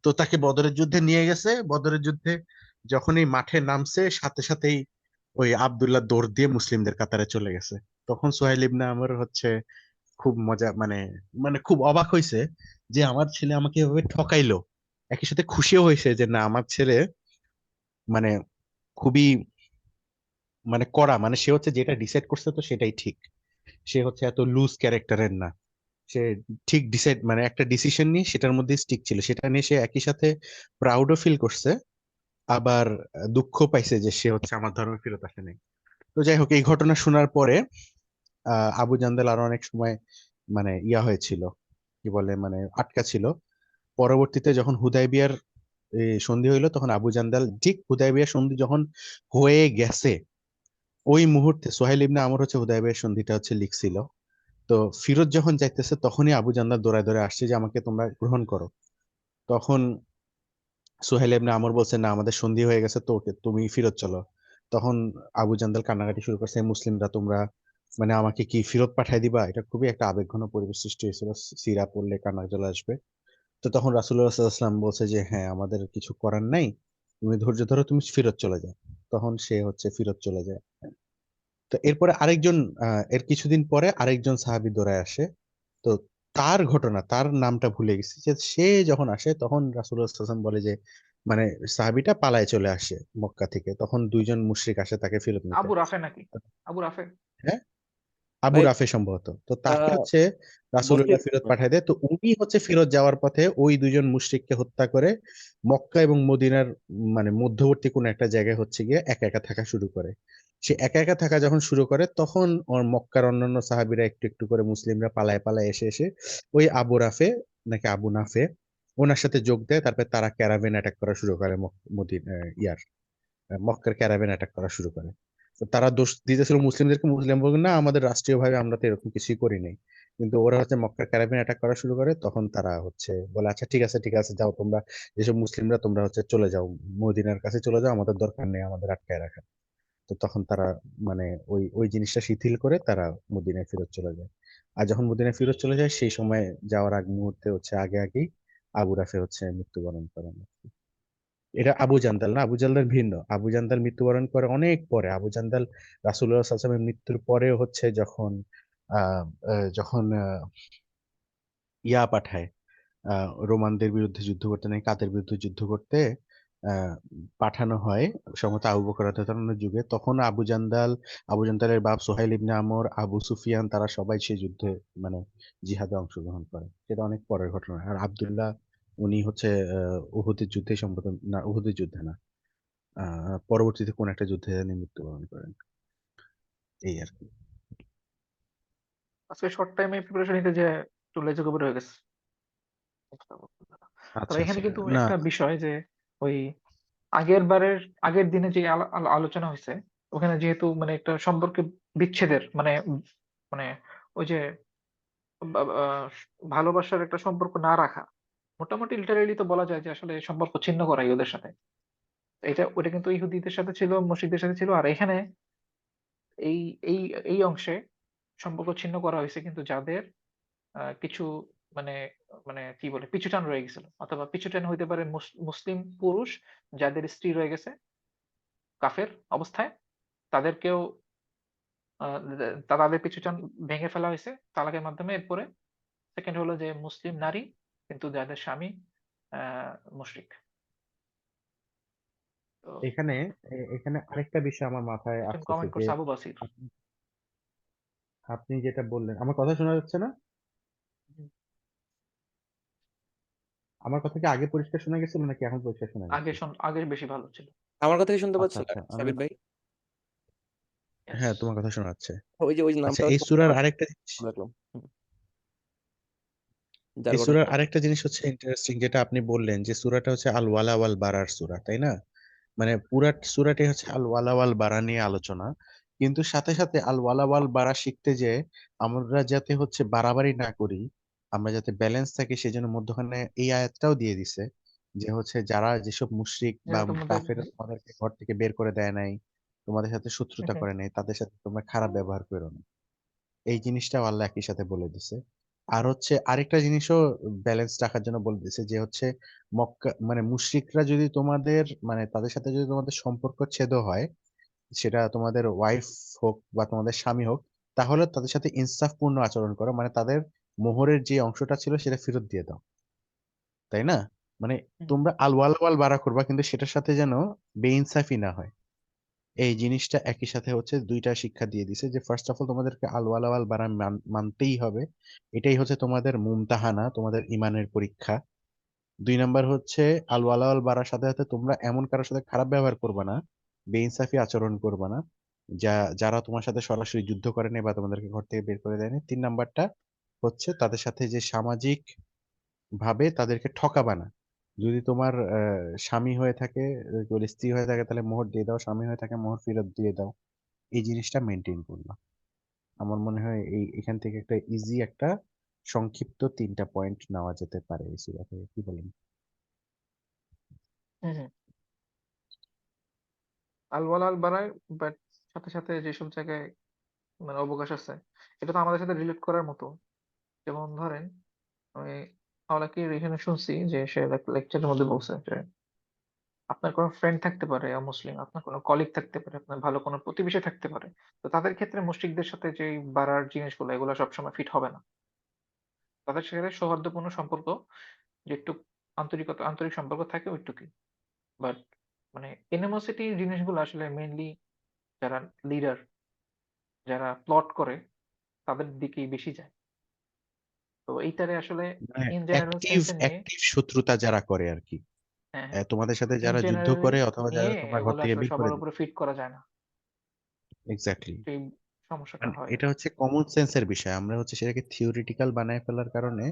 তো তাকে বদরের যুদ্ধে নিয়ে গেছে। বদরের যুদ্ধে যখনই মাঠে নামছে সাথে সাথেই ওই আব্দুল্লাহ দৌড় দিয়ে মুসলিমদের কাতারে চলে গেছে। তখন সোহাইল ইবনে আমর হচ্ছে খুব মজা মানে মানে খুব অবাক হয়েছে যে আমার ছেলে আমাকে এভাবে ঠকাইলো। একই সাথে খুশিও হয়েছে যে না আমার ছেলে মানে খুবই মানে কড়া, মানে সে হচ্ছে যেটা ডিসাইড করছে তো সেটাই ঠিক, সে হচ্ছে এত লুজ ক্যারেক্টারের না, সে ঠিক ডিসাইড মানে একটা ডিসিশন নিয়ে সেটার মধ্যে স্টিক ছিল, সেটা নিয়ে সে একই সাথে প্রাউডও ফিল করছে, আবার দুঃখ পাইছে যে সে হচ্ছে আমার ধর্মে ফেরত আসে নাই। তো যাই হোক এই ঘটনা শোনার পরে আবু জান্দাল আরো অনেক সময় মানে ইয়া হয়েছিল, কি বলে মানে আটকা ছিল। পরবর্তীতে যখন হুদাইবিয়ার সন্ধি হইলো তখন আবু জান্দাল ঠিক হুদাইবিয়ার সন্ধি যখন হয়ে গেছে ওই মুহূর্তে সোহাইল ইবনে আমর হচ্ছে হুদাইবিয়ার সন্ধিটা হচ্ছে লিখছিল। তো ফিরোজ যখন যাইতেছে তখনই আবু জান্দাল দৌড়ায় দৌড়ায় আসছে যে আমাকে তোমরা গ্রহণ করো। তখন সোহেল ইবনে আমর বলছে না আমাদের সন্ধি হয়ে গেছে, তো ওকে তুমি ফিরত চলো। তখন আবু জান্দাল কান্নাকাটি শুরু করছে, "হে মুসলিমরা তোমরা মানে আমাকে কি ফিরত পাঠাই দিবা?" এটা খুবই একটা আবেগঘন পরিবেশ সৃষ্টি হয়েছিল, সিরা পড়লে কান্না চলে আসবে। তো তখন রাসূলুল্লাহ সাল্লাল্লাহু আলাইহি ওয়াসাল্লাম বলছে যে হ্যাঁ আমাদের কিছু করার নাই, তুমি ধৈর্য ধরো, তুমি ফিরত চলে যাও। তখন সে হচ্ছে ফিরত চলে যায়। তো এরপরে আরেকজন এর কিছুদিন পরে আরেকজন সাহাবী দৌড়ায় আসে। তো তার ঘটনা, তার নামটা ভুলে গেছি, যে সে যখন আসে তখন রাসূলুল্লাহ সাল্লাল্লাহু আলাইহি ওয়াসাল্লাম বলে যে মানে সাহাবীটা পালায় চলে আসে মক্কা থেকে, তখন দুইজন মুশরিক আসে তাকে ফেরত নিতে। আবু রাফে নাকি? আবু রাফে? হ্যাঁ, আবু ভাই রাফে সম্ভবত। তো তাকে আহ, হচ্ছে বলছি রাসূলুল্লাহ ফেরত পাঠায় দেয়। তো উনি হচ্ছে ফেরত যাওয়ার পথে ওই দুইজন মুশরিককে হত্যা করে মক্কা এবং মদিনার মানে মধ্যবর্তী কোন একটা জায়গায় হচ্ছে গিয়ে একা একা থাকা শুরু করে। সে একা একা থাকা যখন শুরু করে তখন ওর মক্কার অন্যান্য সাহাবীরা একটু একটু করে মুসলিমরা পালায় পালায় এসে এসে ওই আবু রাফে নাকি আবু নাফে ওনার সাথে যোগ দেয়। তারপরে তারা ক্যারাভেন অ্যাটাক করা শুরু করে মদিনা ইয়ার মক্কার ক্যারাভেন অ্যাটাক করা শুরু করে। তো তারা দোষ দিতেছিল মুসলিমদেরকে, মুসলিম বলবে না আমাদের রাষ্ট্রীয় ভাবে আমরা তো এরকম কিছুই করি নাই। কিন্তু ওরা হচ্ছে মক্কার ক্যারাভেন অ্যাটাক করা শুরু করে, তখন তারা হচ্ছে বলে আচ্ছা ঠিক আছে ঠিক আছে যাও তোমরা, যেসব মুসলিমরা তোমরা হচ্ছে চলে যাও, মদিনার কাছে চলে যাও, আমাদের দরকার নেই আমাদের আটকায় রাখা। তো তখন তারা মানে ওই ওই জিনিসটা শিথিল করে তারা মদিনায় ফেরত চলে যায়। আর যখন মদিনায় ফেরত চলে যায় সেই সময় যাওয়ার আগ মুহূর্তে হচ্ছে আগে আগেই আবু রাফে হচ্ছে মৃত্যুবরণ করেন। এটা আবু জান্দাল না, আবু জান্দাল ভিন্ন। আবু জান্দাল মৃত্যুবরণ করে অনেক পরে। আবু জান্দাল রাসূলুল্লাহ সাল্লাল্লাহু আলাইহি ওয়াসাল্লামের মৃত্যুর পরে হচ্ছে যখন আহ যখন ইয়া পাঠায় রোমানদের বিরুদ্ধে যুদ্ধ করতে নেই, কাদের বিরুদ্ধে যুদ্ধ করতে আহ পাঠানো হয় সম্ভবত আবু বকর রাদিয়াল্লাহু আনহুর যুগে, তখন আবু জান্দালের বাপ সোহাইল ইবনে আমর, আবু সুফিয়ান তারা সবাই সেই যুদ্ধে মানে জিহাদে অংশগ্রহণ করে। সেটা অনেক পরের ঘটনা। আর আব্দুল্লাহ উনি হচ্ছে উহুদের যুদ্ধে সম্ভবত, না উহুদের যুদ্ধে না, পরবর্তীতে কোন একটা যুদ্ধে জানি মৃত্যুবরণ করেন। এই আর কি। আজকে শর্ট টাইমে প্রিপারেশন নিতে যে একটু লেজে গোবর হয়ে গেছে। তবে আচ্ছা এখানে আচ্ছা। কিন্তু না, একটা বিষয় যে ওই আগের দিনে যে আলোচনা হয়েছে ওখানে যেহেতু মানে একটা সম্পর্কে বিচ্ছেদের মানে মানে ওই যে বা- বা- ভালোবাসার একটা সম্পর্ক না রাখা, মোটামুটি লিটারেলি তো বলা যায় যে আসলে সম্পর্ক ছিন্ন করাই ওদের সাথে। এটা ওটা কিন্তু ইহুদিদের সাথে ছিল, মুশরিকদের সাথে ছিল। আর এখানে এই এই এই অংশে সম্পর্ক ছিন্ন করা হয়েছে কিন্তু যাদের কিছু মানে মানে কি বলে পিছুটান রয়ে গেছিল, অথবা পিছুটান হইতে পারে মুসলিম পুরুষ যাদের স্ত্রী রয়ে গেছে কাফের অবস্থায়, তাদেরকেও তাদের পিছুটান ভেঙে ফেলা হয়েছে তালাকের মাধ্যমে। এরপরে সেকেন্ড হলো যে মুসলিম নারী কিন্তু যাদের স্বামী মুশরিক। তো এখানে এখানে আরেকটা বিষয় আমার মাথায় একজন আসতেছে কমেন্ট যে করছে আবু বাসির। আপনি আপনি যেটা বললেন, আমার কথা শোনা যাচ্ছে না? হুম, আমার কথা কি আগে পরিষ্কার শোনা গেছিল নাকি এখন পরিষ্কার শোনা যাচ্ছে? আগে বেশি ভালো ছিল। আমার কথা কি শুনতে আচ্ছা পাচ্ছেন আচ্ছা, আমি সাবির ভাই? Yes. হ্যাঁ তোমার কথা শোনা যাচ্ছে। ওই যে আচ্ছা নামটা এই সূরার আরেকটা জিনিস, দেখলাম। যার এই ঘটনা সূরার আরেকটা জিনিস হচ্ছে ইন্টারেস্টিং, যেটা আপনি বললেন যে সূরাটা হচ্ছে আল ওয়ালা ওয়াল বারার সূরা, তাই না? মানে পুরা সূরাটি হচ্ছে আল ওয়ালা ওয়াল বারা নিয়ে আলোচনা। কিন্তু সাথে সাথে আল ওয়ালা ওয়াল বারা শিখতে যে আমরা যাতে হচ্ছে বাড়াবাড়ি না করি, আমরা যাতে ব্যালেন্স থাকি, সেজন্য মধ্যখানে এই আয়াতটাও দিয়ে দিছে যে হচ্ছে যারা যেসব মুশরিক বা যেটা তোমাদের কাফের তোমাদেরকে ঘর থেকে বের করে দেয় নাই, তোমাদের সাথে শত্রুতা করে নাই, তাদের সাথে তোমরা খারাপ ব্যবহার করো না। এই জিনিসটাও আল্লাহ একই সাথে বলে দিছে। আর হচ্ছে আরেকটা জিনিসও ব্যালেন্স রাখার জন্য বলে দিছে যে হচ্ছে মক্কা মানে মুশরিকরা যদি তোমাদের মানে তাদের সাথে যদি তোমাদের সম্পর্ক ছেদ হয়, সেটা তোমাদের ওয়াইফ হোক বা তোমাদের স্বামী হোক, তাহলে তাদের সাথে ইনসাফপূর্ণ আচরণ করো, মানে তাদের মোহরের যে অংশটা ছিল সেটা ফেরত দিয়ে দাও, তাই না? মানে তোমরা আল ওয়াল ওয়াল বাড়া করবা, কিন্তু সেটার সাথে যেন বেইনসাফি না হয়। এই জিনিসটা একই সাথে হচ্ছে দুইটা শিক্ষা দিয়ে দিছে যে ফার্স্ট অফ অল তোমাদেরকে আল ওয়াল ওয়াল বাড়া মানতেই হবে। এটাই হচ্ছে তোমাদের মুমতাহানা, তোমাদের ইমানের পরীক্ষা। 2 নাম্বার হচ্ছে আল ওয়াল ওয়াল বাড়ার সাথে সাথে তোমরা এমন কারোর সাথে খারাপ ব্যবহার করবা না, বেইনসাফি আচরণ করবা না, যারা তোমার সাথে সরাসরি যুদ্ধ করেনি বা তোমাদেরকে ঘর থেকে বের করে দেয়নি। 3 নাম্বারটা হচ্ছে তাদের সাথে যে সামাজিক ভাবে তাদেরকে ঠকাবা না। যদি তোমার স্বামী হয়ে থাকে, যদি স্ত্রী হয়ে থাকে তাহলে মোহর দিয়ে দাও, স্বামী হয়ে থাকে মোহর ফেরত দিয়ে দাও। এই জিনিসটা মেনটেন করলাম। আমার মনে হয় এখান থেকে একটা ইজি একটা সংক্ষিপ্ত 3টা পয়েন্ট নেওয়া যেতে পারে এই সূরা থেকে, কি বলেন? আল ওয়ালা আল বারায়, বাট সাথে সাথে যেসব জায়গায় মানে অবকাশ আছে, এটা তো আমাদের সাথে রিলেট করার মতো। যেমন ধরেন, আমি আওলাকে এখানে শুনছি যে সে লেকচারের মধ্যে বলছে যে আপনার কোনো ফ্রেন্ড থাকতে পারে মুসলিম, আপনার কোনো কলিগ থাকতে পারে, আপনার ভালো কোনো প্রতিবেশী থাকতে পারে। তো তাদের ক্ষেত্রে মুশরিকদের সাথে যে বাড়ার জিনিসগুলো এগুলো সবসময় ফিট হবে না। তাদের সাথে সৌহার্দ্যপূর্ণ সম্পর্ক, যে একটু আন্তরিক সম্পর্ক থাকে ওইটুকুই। বাট মানে এনিমোসিটি জিনিসগুলো আসলে মেইনলি যারা লিডার, যারা প্লট করে তাদের দিকেই বেশি যায়। তো এইটারে আসলে মানে ইন জেনারেল অ্যাক্টিভ সেন্সে নিয়ে, অ্যাক্টিভ শত্রুতা যারা করে আর কি, হ্যাঁ, হ্যাঁ, তোমাদের সাথে ইন যারা যুদ্ধ জেনারেলি করে অথবা নিয়ে যারা তোমার ঘর এগুলো থেকে আসলে বের করে সবার দেয়। উপরে ফিট করা যায় না। এক্স্যাক্টলি। সেই সমস্যাটা মানে হয়। এটা হচ্ছে কমন সেন্সের বিষয়, আমরা হচ্ছে সেটাকে থিওরিটিক্যাল বানায় ফেলার কারণে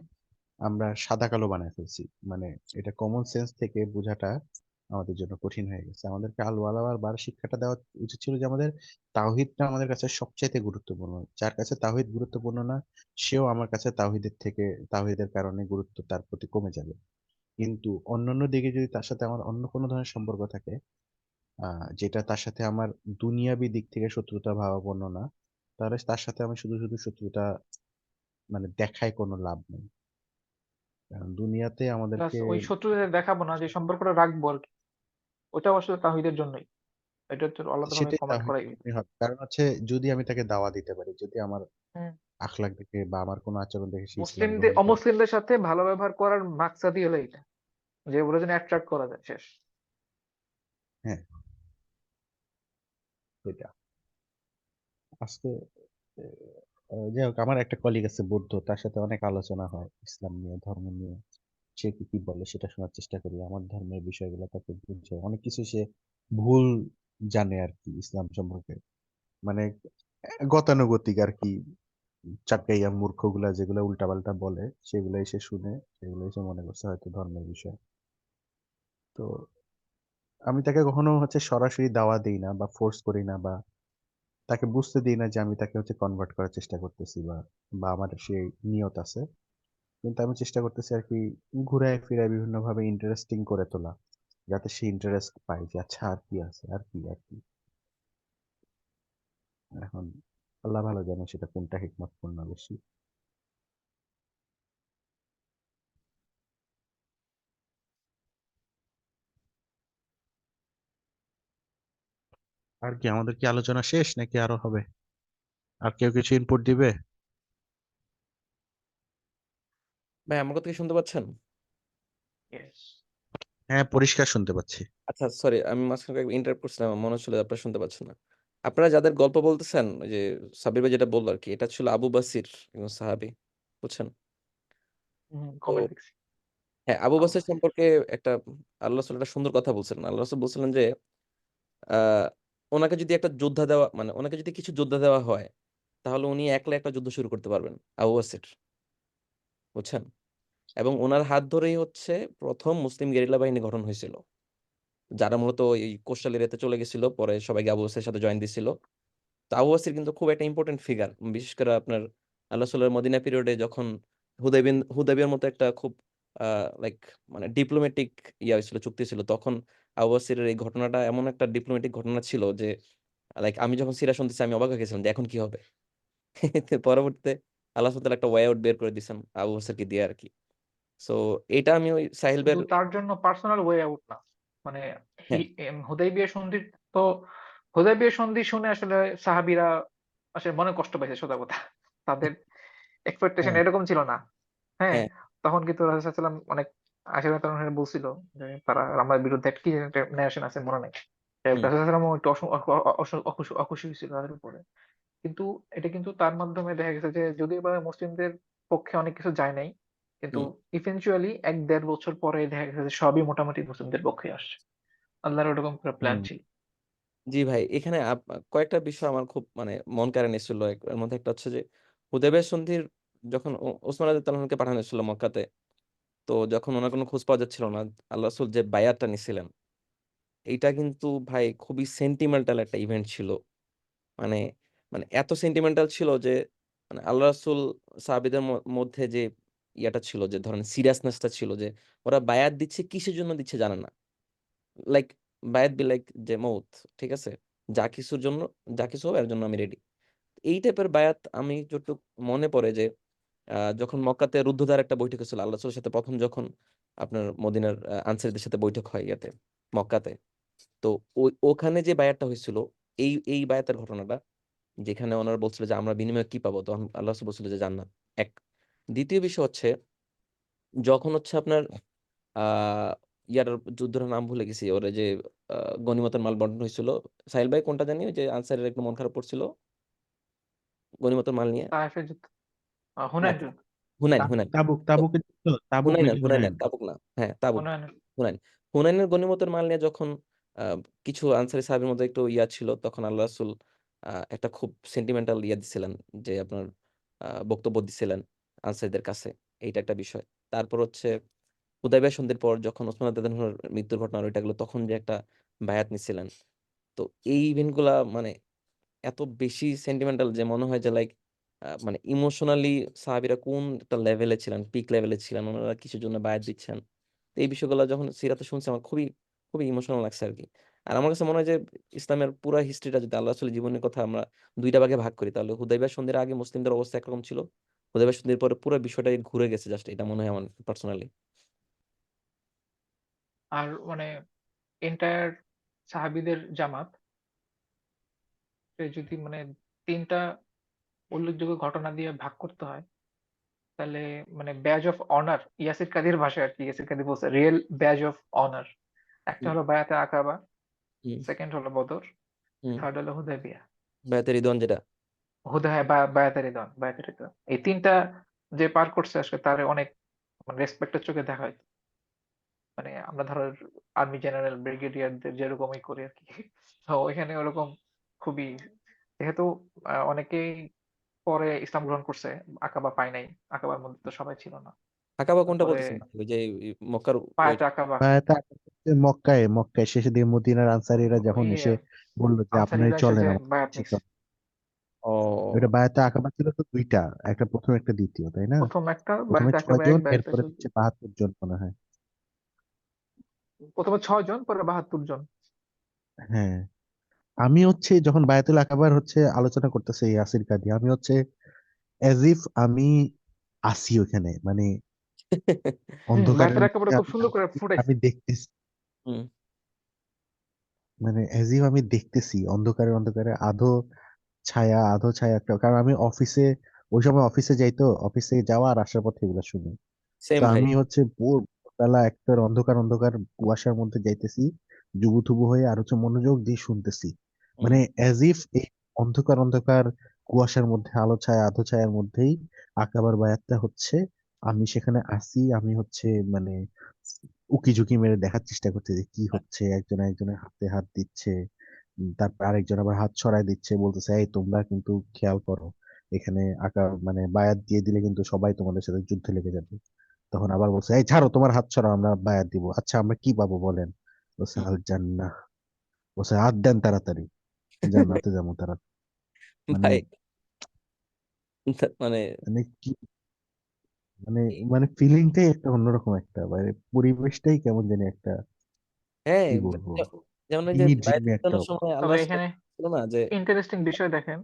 আমরা সাদা কালো বানায় ফেলছি। মানে এটা কমন সেন্স থেকে বোঝাটা আমাদের জন্য কঠিন হয়ে গেছে। আমাদেরকে আল ওয়ালা ওয়াল বার শিক্ষাটা দেওয়া উচিত ছিল যে আমাদের তাওহীদটা আমাদের কাছে সবচাইতে গুরুত্বপূর্ণ। যার কাছে তাওহীদ গুরুত্বপূর্ণ না, সেও আমার কাছে তাওহীদের কারণে গুরুত্ব তার প্রতি কমে যাবে। কিন্তু অন্যান্য দিকে যদি তার সাথে আমার অন্য কোনো ধরনের সম্পর্ক থাকে, যেটা তার সাথে আমার দুনিয়াবি দিক থেকে শত্রুতা ভাবাপন্ন না, তাহলে তার সাথে আমি শুধু শুধু শত্রুতা মানে দেখায় কোনো লাভ নেই। কারণ দুনিয়াতে প্লাস আমাদেরকে ওই শত্রুদের দেখাবো না, যে সম্পর্কটা রাখবো আর কি, ওটাও আসলে তাওহীদের জন্যই। এটা তো আলাদাভাবে সেটাই কমেন্ট তাওহীদ করাই। হবে। কারণ হচ্ছে যদি আমি তাকে দাওয়া দিতে পারি, যদি আমার হুম। আখলাক দেখে বা আমার কোনো আচরণ দেখে সে ইসলাম মুসলিমদের গ্রহণ করে। অমুসলিমদের সাথে ভালো ব্যবহার করার মাকসাদই হলো এটা, যে ওরা যেন অ্যাট্রাক্ট করা যায়, শেষ। হ্যাঁ, এটা আজকে যাই হোক, আমার একটা কলিগ আছে বৌদ্ধ, তার সাথে অনেক আলোচনা হয় ইসলাম নিয়ে, ধর্ম নিয়ে। সে কি কি বলে সেটা শোনার চেষ্টা করি, আমার ধর্মের বিষয়গুলো তাকে বুঝে। অনেক কিছু সে ভুল জানে আর কি ইসলাম সম্পর্কে, মানে গতানুগতিক আর কি, চাটকাইয়া মূর্খগুলা যেগুলো উল্টাপাল্টা বলে সেগুলাই সে শুনে, সেগুলাই সে মনে করছে হয়তো ধর্মের বিষয়। তো আমি তাকে কখনো হচ্ছে সরাসরি দাওয়া দিই না বা ফোর্স করি না, বা তাকে বুঝতে দিই না যে আমি তাকে হচ্ছে কনভার্ট করার চেষ্টা করতেছি বা বা আমার সেই নিয়ত আছে। কিন্তু আমি চেষ্টা করতেছি আর কি ঘুরায় ফিরায় বিভিন্ন ভাবে ইন্টারেস্টিং করে তোলা, যাতে সে ইন্টারেস্ট পায় যে আচ্ছা আর কি আছে, আর কি আর কি। এখন আল্লাহ ভালো জানে সেটা কোনটা হিকমতপূর্ণ বেশি। আর কি আমাদের কি আলোচনা শেষ নাকি আরো হবে? আর কেউ কিছু ইনপুট দিবে? ভাই আমার কথা কি শুনতে পাচ্ছেন? ইয়েস। হ্যাঁ, পরিষ্কার শুনতে পাচ্ছি। আচ্ছা, সরি, আমি মাঝখানে ইন্টারাপ্ট করছিলাম, আমার মনে হচ্ছিল যে আপনারা শুনতে পাচ্ছেন না। আপনারা যাদের গল্প বলতেছেন, ওই যে সাব্বির ভাই যেটা বললো আর কি, এটা ছিল আবু বাসির, একজন সাহাবী, বুঝছেন? তো কমেন্ট দেখছি। হ্যাঁ, আবু আবু বাসির বাসির। সম্পর্কে একটা আল্লাহ রাসূল একটা সুন্দর কথা বলছিলেন। আল্লাহ রাসূল বলছিলেন যে আহ ওনাকে যদি একটা যোদ্ধা দেওয়া, মানে ওনাকে যদি কিছু যোদ্ধা দেওয়া হয়, তাহলে উনি একলা একটা যুদ্ধ শুরু করতে পারবেন, আবু বাসির, বুঝছেন? এবং ওনার হাত ধরেই হচ্ছে প্রথম মুসলিম গেরিলা বাহিনী গঠন হয়েছিল, যারা মূলত এই কোস্টাল এরিয়াতে চলে গেছিল, পরে সবাইকে আবু বাসিরের সাথে জয়েন দিছিল। তো আবু বাসির কিন্তু খুব একটা ইম্পর্টেন্ট ফিগার, বিশেষ করে আপনার আল্লাহ রাসূলের মদিনা পিরিয়ডে যখন হুদাইবিয়ার মতো একটা খুব লাইক মানে ডিপ্লোম্যাটিক ইয়া হয়েছিল, চুক্তি ছিল, তখন আবু বাসিরের এই ঘটনাটা এমন একটা ডিপ্লোম্যাটিক ঘটনা ছিল যে লাইক আমি যখন সিরা শুনতেছি আমি অবাক হয়ে গেছিলাম যে এখন কি হবে। তো পরবর্তীতে আল্লাহ সুবহানাহু ওয়া তাআলা একটা ওয়ে আউট বের করে দিয়েছেন আবু বকরকে দিয়ে আরকি। সো এটা আমি ওই সাহিল শুধু ভাইয়ের তার জন্য পার্সোনাল ওয়ে আউট না, মানে হ্যাঁ, হুদাইবিয়া সন্ধি, তো হুদাইবিয়া সন্ধি শুনে আসলে সাহাবীরা আসলে মনে কষ্ট পাইছে, সোজা কথা। তাদের এক্সপেকটেশন হ্যাঁ এরকম ছিল না। হ্যাঁ, হ্যাঁ, তখন কিন্তু রাসূল সাল্লাল্লাহু আলাইহি ওয়াসাল্লাম অনেক আশীর্বাদ বলছিল যে তারা আমার বিরুদ্ধে কি যেন একটা ন্যারেশন আছে, মনে নাই। রাসূল হুম, সাল্লাল্লাহু আলাইহি ওয়াসাল্লাম একটু অখুশি হয়েছিল তাদের উপরে। কিন্তু এটা কিন্তু তার মাধ্যমে দেখা গেছে যে যদিও বা মুসলিমদের পক্ষে অনেক কিছু যায় নাই, কিন্তু হুম। ইভেনচুয়ালি ১-১.৫ বছর পরে দেখা গেছে যে সবই মোটামুটি মুসলিমদের পক্ষে আসছে। আল্লাহর ওরকম করে প্ল্যান হুম ছিল। জি ভাই, এখানে কয়েকটা বিষয় আমার খুব মানে মন কেড়ে নিচ্ছিল। এর মধ্যে একটা হচ্ছে যে হুদায়বিয়া সন্ধির যখন ওসমান রাদিয়াল্লাহু আনহুকে পাঠানো হয়েছিল মক্কাতে, তো যখন ওনার কোনো খোঁজ পাওয়া যাচ্ছিল না, আল্লাহ রাসূল যে বায়াতটা নিছিলেন, এইটা কিন্তু ভাই খুবই সেন্টিমেন্টাল একটা ইভেন্ট ছিল। মানে মানে এত সেন্টিমেন্টাল ছিল যে মানে আল্লাহ রাসূল সাহাবীদের মধ্যে যে ইয়াটা ছিল, যে ধরেন সিরিয়াসনেসটা ছিল, যে ওরা বায়াত দিচ্ছে কিসের জন্য দিচ্ছে জানে না। লাইক বায়াত বি লাইক যে মউত, ঠিক আছে? যা কিছুর জন্য যা কিছু হবে এর জন্য আমি রেডি। এই টাইপের বায়াত আমি যতটুক মনে পড়ে যে যখন মক্কাতে রুদ্ধদ্বার একটা বৈঠক হয়েছিল আল্লাহ রাসূলের সাথে ১ম যখন আপনার মদিনার আনসারীদের সাথে বৈঠক হয় ইয়াতে মক্কাতে। তো ওখানে যে বায়াতটা হয়েছিল, এই বায়াতের ঘটনাটা, যেখানে ওনারা বলছিল যে আমরা বিনিময়ে কি পাবো? তখন আল্লাহ রাসূল বলছিল যে জান্নাত। ১। ২য় বিষয় হচ্ছে যখন হচ্ছে আপনার আ ইয়ার যুদ্ধটার নাম ভুলে গেছি। ওরা যে আ গনিমতের মাল বন্টন হইছিল। সাহিল ভাই কোনটা জানি? ওই যে আনসারের একটু মন খারাপ করছিল গনিমতের মাল নিয়ে? তায়েফের যুদ্ধ, না, হুনাইন যুদ্ধ, হুনাইন, তাবুক হুনাইন। তাবুক তো তাবুকের যুদ্ধ, তাবুক নাকি হুনাইন? হুনাইনের, তাবুক না। হ্যাঁ, তাবুক, হুনাইনের। হুনাইন। হুনাইনের গনিমতের মাল নিয়ে যখন আ কিছু আনসারী সাহাবীর মধ্যে একটু ইয়া ছিল, তখন আল্লাহ রাসূল একটা খুব সেন্টিমেন্টাল ইয়া দিছিলেন, যে আপনার বক্তব্য দিছিলেন আনসারীদের কাছে। এইটা একটা বিষয়। তারপর হচ্ছে হুদায়বিয়া সন্ধির পর যখন ওসমান রাদিয়াল্লাহু আনহুর মৃত্যুর ঘটনা ওইটা গেল, তখন যে একটা বায়াত নিছিলেন। তো এই ইভেন্ট গুলা মানে এত বেশি সেন্টিমেন্টাল যে মনে হয় যে লাইক মানে ইমোশনালি সাহাবীরা কোন একটা লেভেলে ছিলেন, পিক লেভেলে ছিলেন। উনারা কিসের জন্য বায়াত দিচ্ছেন। তো এই বিষয়গুলো যখন সিরাতে শুনছি আমার খুবই ইমোশনাল লাগছে আরকি। আর আমার কাছে মনে হয় যে ইসলামের পুরা হিস্ট্রিটা যদি আল্লাহ রাসূলের জীবনের কথা আমরা ২ টা ভাগে ভাগ করি, তাহলে হুদায়বিয়া সন্ধির আগে মুসলিমদের অবস্থা একরকম ছিল। হুদায়বিয়া সন্ধির পরে পুরো বিষয়টাই ঘুরে গেছে, জাস্ট এটা মনে হয় আমার পার্সোনালি। আর মানে এন্টায়ার সাহাবীদের জামাত, সে যদি মানে ৩ টা উল্লেখযোগ্য ঘটনা দিয়ে ভাগ করতে হয়, তাহলে মানে badge of honour, Yasir Kadir ভাষায় আরকি, ইয়াসির কাদি বলছে রিয়েল ব্যাজ অফ অনার। একটা হুম, হলো বায়াতে আকাবা, হুম, সেকেন্ড হলো বদর, হুম। থার্ড হলো হুদায়বিয়া। বায়াতে রিদওয়ান যেটা। বায়াতে রিদওয়ান, বায়াতে রিদওয়ান। এই ৩ টা যে পার করছে আসলে তারে অনেক মানে রেসপেক্টের চোখে দেখা হয়। মানে আমরা ধরো আর্মি জেনারেল, ব্রিগেডিয়ারদের যেরকমই করি আরকি। তো ওইখানে ওরকম খুবই, যেহেতু অনেকেই পরে ইসলাম গ্রহণ করছে, আকাবা পায় নাই। আকাবার মধ্যে তো সবাই ছিল না। আকাবা কোনটা তারপরে বলতেছেন আপনি? ওই যে মক্কার ওই বায়াতে আকাবা, বায়াতে আকাবা হচ্ছে মক্কায়, মক্কায় শেষের দিকে মদিনার আনসারীরা যখন ইয়ে এসে বলল যে আপনারাই আনসারীরা এসে চলেন যে আমাদের বায়াত সাথে নিছে। চলেন। ওটা ও বায়াতে আকাবা ছিল তো দুইটা, একটা প্রথম একটা দ্বিতীয়, তাই না? ১ম একটা প্রথমে বায়াতে ছয় আকাবা ১, জন বায়াতে এরপরে আকাবা হচ্ছে ৭২ জন মনে হয়। ১ম এ ৬ জন, পরে ৭২ জন। হ্যাঁ, আমি হচ্ছে যখন বায়াতুল আকাবার হচ্ছে আলোচনা করতেছে ইয়াসির কাদি, আমি হচ্ছে অ্যাজ ইফ আমি আসি ওখানে, মানে অন্ধকারের বায়াতুল মধ্যে আকাবাটা খুব আমি সুন্দর করে আছি, ফুটাইছে। আমি দেখতেছি, হুম, মানে অ্যাজ ইফ আমি দেখতেছি অন্ধকারে অন্ধকারে আধো ছায়া একটা, কারণ আমি অফিসে ওই সময় অফিসে যাই, তো অফিসে যাওয়া আর আসার পথে এগুলো শুনি। সেম তো ভাই। আমি হচ্ছে ভোরবেলা একটার অন্ধকার অন্ধকার কুয়াশার মধ্যে যাইতেছি, জুবুথুবু হয়ে, আর হচ্ছে মনোযোগ দিয়ে শুনতেছি, হুম, মানে অ্যাজ ইফ এই অন্ধকার অন্ধকার কুয়াশার মধ্যে আধো ছায়ার মধ্যেই আকাবার বায়াতটা হচ্ছে, আমি সেখানে আসি, আমি হচ্ছে মানে উকি ঝুঁকি মেরে দেখার চেষ্টা করছি যে কি হচ্ছে, একজন একজনের হাতে হাত দিচ্ছে, তারপর আরেকজন আবার হাত ছড়ায় দিচ্ছে, বলতেছে এই তোমরা কিন্তু খেয়াল করো, এখানে মানে বায়াত দিয়ে দিলে কিন্তু সবাই তোমাদের সাথে যুদ্ধে লেগে যাবে। তখন আবার বলছে এই ছাড়ো, তোমার হাত ছাড়ো, আমরা বায়াত দিব, আচ্ছা আমরা কি পাবো বলেন? বলছে আল জান্নাহ, বলছে হাত দেন তাড়াতাড়ি, জান্নাতে যাবো তারা। মানে ভাই মানে মানে কি মানে মানে ফিলিংটাই একটা অন্যরকম, একটা মানে পরিবেশটাই কেমন জানি একটা, হ্যাঁ, কি বলবো, যেমন ওই যে ড্রিমি বায়াত ড্রিমি একটা করানোর সময় তবে আল্লাহ এখানে ছিল না যে ইন্টারেস্টিং বিষয় দেখেন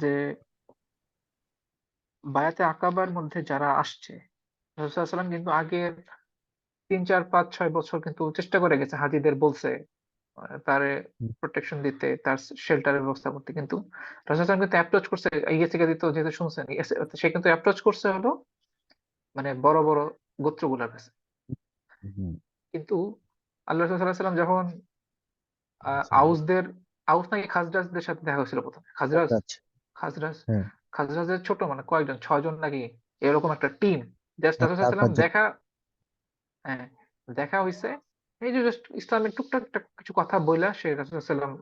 যে বায়াতে আকাবার মধ্যে যারা আসছে, রাসূল সাল্লাল্লাহু আলাইহি ওয়াসাল্লাম কিন্তু আগের ৩, ৪, ৫, ৬ বছর কিন্তু চেষ্টা করে গেছে, হাজিদের বলছে তারে হুম, প্রোটেকশন দিতে, তার শেল্টারের ব্যবস্থা করতে। কিন্তু রাসূল সাল্লাল্লাহু আলাইহি ওয়াসাল্লাম কিন্তু অ্যাপ্রোচ করছে, ইয়ে থেকে দিত যেহেতু শুনছেন, সে কিন্তু অ্যাপ্রোচ করছে হলো মানে বড়, বড় গোত্রগুলার কাছে। হুম, কিন্তু আল্লাহ রাসূল সাল্লাল্লাহু আলাইহি ওয়াসাল্লাম যখন আচ্ছা, আউসদের, আউস নাকি খাজরাজদের সাথে দেখা হয়েছিল ১ম এ। খাজরাজ? আচ্ছা, আচ্ছা, খাজরাজ? হ্যাঁ, খাজরাজের ছোট মানে কয়েকজন? ৬ জন নাকি এরকম একটা টিম। জাস্ট হ্যাঁ, রাসূল চার সাল্লাল্লাহু পাঁচ আলাইহি ওয়াসাল্লাম জন। দেখা, হ্যাঁ, দেখা হইছে। এই যে জাস্ট ইসলামের টুকটাক কিছু কথা বইলা সে রাসূল সাল্লাল্লাহু আলাইহি ওয়াসাল্লাম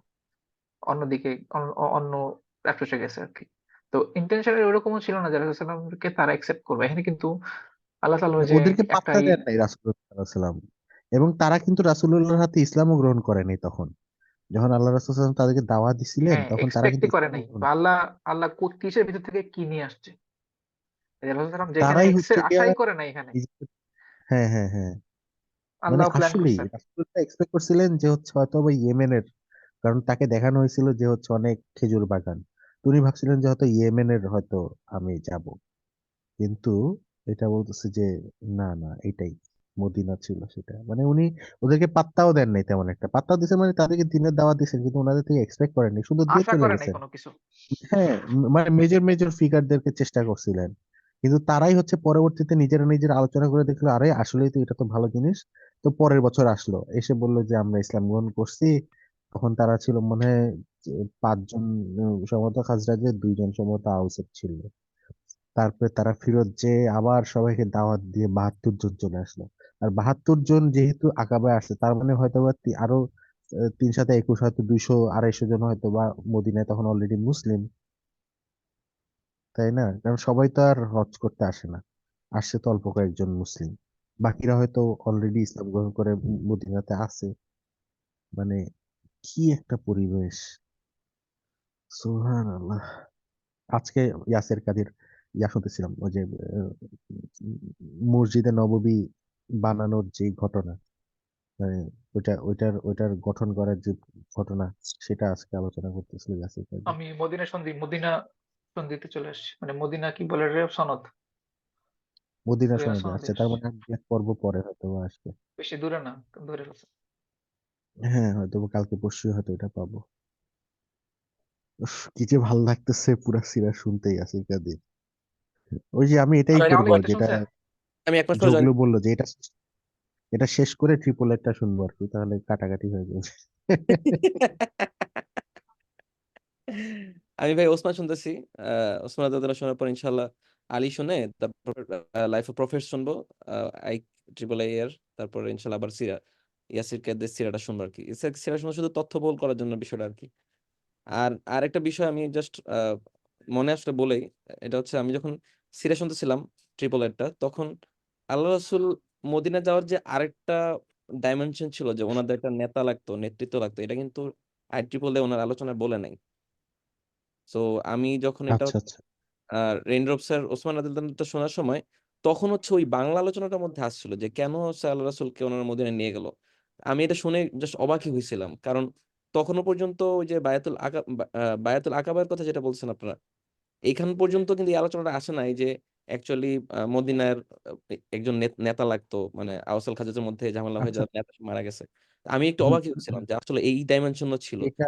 অন্যদিকে অন্য অ্যাপ্রোচ এ গেছে আরকি। তো ইনটেনশন ওরকমও ছিল না যে রাসূল সাল্লাল্লাহু আলাইহি ওয়াসাল্লামকে তারা অ্যাকসেপ্ট করবে। এখানে কিন্তু আল্লাহ তাআলা ওই যে ওদেরকে একটা পাত্তা দেন নাই রাসূলুল্লাহ সাল্লাম, এবং তারা কিন্তু রাসূলুল্লাহর হাতে ইসলামও গ্রহণ করেনি তখন। যখন আল্লাহ রাসূল সাল্লাল্লাহু আলাইহি ওয়াসাল্লাম তাদেরকে দাওয়াত দিছিলেন হ্যাঁ, তখন তারা কিন্তু এক্সপেক্টই করে ইসলামও নাই। গ্রহণ বা করে। আল্লাহ কিসের ভিতর থেকে কি নিয়ে আসছে। রাসূল সাল্লাল্লাহু আলাইহি ওয়াসাল্লাম যেখানে তারাই হচ্ছে গিয়া আশাই করে নাই এখানে। হ্যাঁ, হ্যাঁ, হ্যাঁ, মানে আল্লাহ প্ল্যান আসলেই করছে আরকি। রাসূলুল্লাহ এক্সপেক্ট করছিলেন যে হচ্ছে হয়তো বা ইয়েমেনের, কারণ তাকে দেখানো হয়েছিল যে হচ্ছে অনেক খেজুর বাগান। তো উনি ভাবছিলেন যে হয়তো ইয়েমেনের হয়তো আমি যাব, কিন্তু এটা বলতেছে যে না না এটাই মদিনা ছিল সেটা, মানে উনি ওদেরকে পাত্তাও দেন নাই তেমন একটা। পাত্তা দিয়েছেন মানে তাদেরকে দিনের দাওয়াত দিয়েছেন, কিন্তু ওনাদের থেকে এক্সপেক্ট করেননি, শুধু দিয়ে আশা চলে করে নাই গেছেন। কোন কিছু। হ্যাঁ, মানে মেজর মেজর ফিগারদেরকে চেষ্টা করছিলেন, কিন্তু তারাই হচ্ছে পরবর্তীতে নিজেরা নিজেরা আলোচনা করে দেখলো আরে আসলেই তো এটা তো ভালো জিনিস। তো পরের বছর আসলো, এসে বললো যে আমরা ইসলাম গ্রহণ করছি। তখন তারা ছিল মনে হয় যে ৫ জন, সম্ভবত খাজরাজের ২ জন সম্ভবত আউসের ছিল। তারপরে তারা ফেরত যেয়ে আবার সবাইকে দাওয়াত দিয়ে ৭২ জন চলে আসলো। আর ৭২ জন যেহেতু আকাবায় আসছে, তার মানে হয়তো বা আরো ৩ × ৭ = ২১, হয়তো ২০০ ২৫০ জন হয়তো বা মদিনায় তখন অলরেডি মুসলিম, তাই না? কারণ সবাই তো আর হজ করতে আসে না, আসছে তো অল্প কয়েকজন মুসলিম, বাকিরা হয়তো অলরেডি ইসলাম গ্রহণ করে মদিনাতে আছে। মানে কি একটা পরিবেশ, সুবহানাল্লাহ। আজকে ইয়াসের কাদির শুনতেছিলাম, ওই যে মসজিদে নববী বানানোর যে ঘটনা, মানে ওইটার গঠন করার যে ঘটনা, সেটা আজকে আলোচনা করতেছিল ইয়াসের কাদির। আমি মদিনা সন্ধিতে চলে আসছি। মানে মদিনা কি বলে রে সনদ। মদিনা মদিনা সনদে সনদে আসছে, তার আসছি। মানে আর ১ পর্ব পরে হয়তো বা আসবে। বেশি দূরে না, ধরে ফেলছে। হ্যাঁ, হয়তো বা কালকে পরশুই হয়তো এটা পাবো। উফ, কি যে ভাল লাগতেছে পুরা সিরা শুনতেই ইয়াসির কাদির। ওই যে আমি আর এটাই ওই করব, রাওয়ালিবাট্টা যেটা শুনছেন? আমি ১ মাস পরে জয়েন জগলু বললো যে এটা শেষ করে ট্রিপল একটা শুনবো আর কি, তাহলে কাটাকাটি হয়ে যাবে। আমি ভাই ওসমান শুনতেছি। ওসমান রাদিয়াল্লাহু শোনার পর ইনশাআল্লাহ আলী শুনে তারপর লাইফ অফ প্রফেট শুনবো। আই ট্রিপল আই এর তারপর ইনশাআল্লাহ আবার সিরা ইয়াসির কাদের সিরাটা শুনবো আর কি। সিরা শুনে শুধু তথ্যবহুল করার জন্য বিষয়টা আর কি। আর আরেকটা বিষয় আমি জাস্ট মনে আসলে বলেই, এটা হচ্ছে আমি যখন সিরা শুনতেছিলাম ট্রিপল এরটা, তখন আল্লাহ রাসূল মদিনা যাওয়ার যে আরেকটা ডাইমেনশন ছিল যে ওনাদের একটা নেতা লাগতো, নেতৃত্ব লাগতো, এটা কিন্তু আই ট্রিপল এ ওনার আলোচনায় বলে নাই। সো আমি যখন এটা আচ্ছা, আচ্ছা, রেইনড্রপস এর ওসমান রাদিয়াল্লাহু শোনার সময়, তখন হচ্ছে ওই বাংলা আলোচনাটার মধ্যে আসছিল যে কেন হচ্ছে আল্লাহ রাসূলকে ওনারা মদিনায় নিয়ে গেল। আমি এটা শুনে জাস্ট অবাকই হইছিলাম। কারণ তখনো পর্যন্ত ওই যে বায়াতুল আকাবার কথা যেটা বলছেন আপনারা, এইখান পর্যন্ত কিন্তু এই আলোচনাটা আসে নাই যে অ্যাকচুয়ালি মদিনার একজন নেতা লাগতো, মানে আওস আল খাজরাজের মধ্যে ঝামেলা হয়ে আচ্ছা। যাওয়ার নেতা মারা গেছে। আমি একটু হুম, অবাকই হচ্ছিলাম যে আসলে এই ডাইমেনশনও ছিল। এটা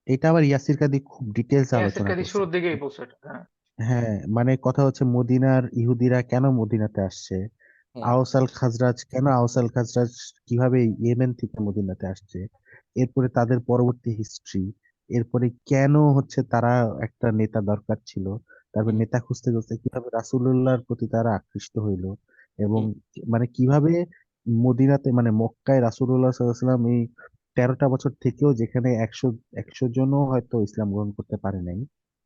এটা আবার ইয়াসির কাদি খুব ডিটেলস ইয়াসির আলোচনা কাদি করছেন। শুরুর দিকেই বলছে এটা। হ্যাঁ। হ্যাঁ, মানে কথা হচ্ছে মদিনার ইহুদিরা কেন মদিনাতে আসছে, হুম, আওস আল খাজরাজ কেন, আওস আল খাজরাজ কিভাবে ইয়েমেন থেকে মদিনাতে আসছে, এরপরে তাদের পরবর্তী হিস্ট্রি, এরপরে কেন হচ্ছে তারা একটা নেতা দরকার ছিল, তারপর হুম, নেতা খুঁজতে খুঁজতে কিভাবে রাসূলুল্লাহর প্রতি তারা আকৃষ্ট হইলো, এবং হুম, মানে কিভাবে মদিনাতে মানে মক্কায় রাসূলুল্লাহ সাল্লাল্লাহু আলাইহি ওয়াসাল্লাম এই ১৩টা বছর থেকেও, যেখানে একশো জনও হয়তো ইসলাম গ্রহণ করতে পারে নাই,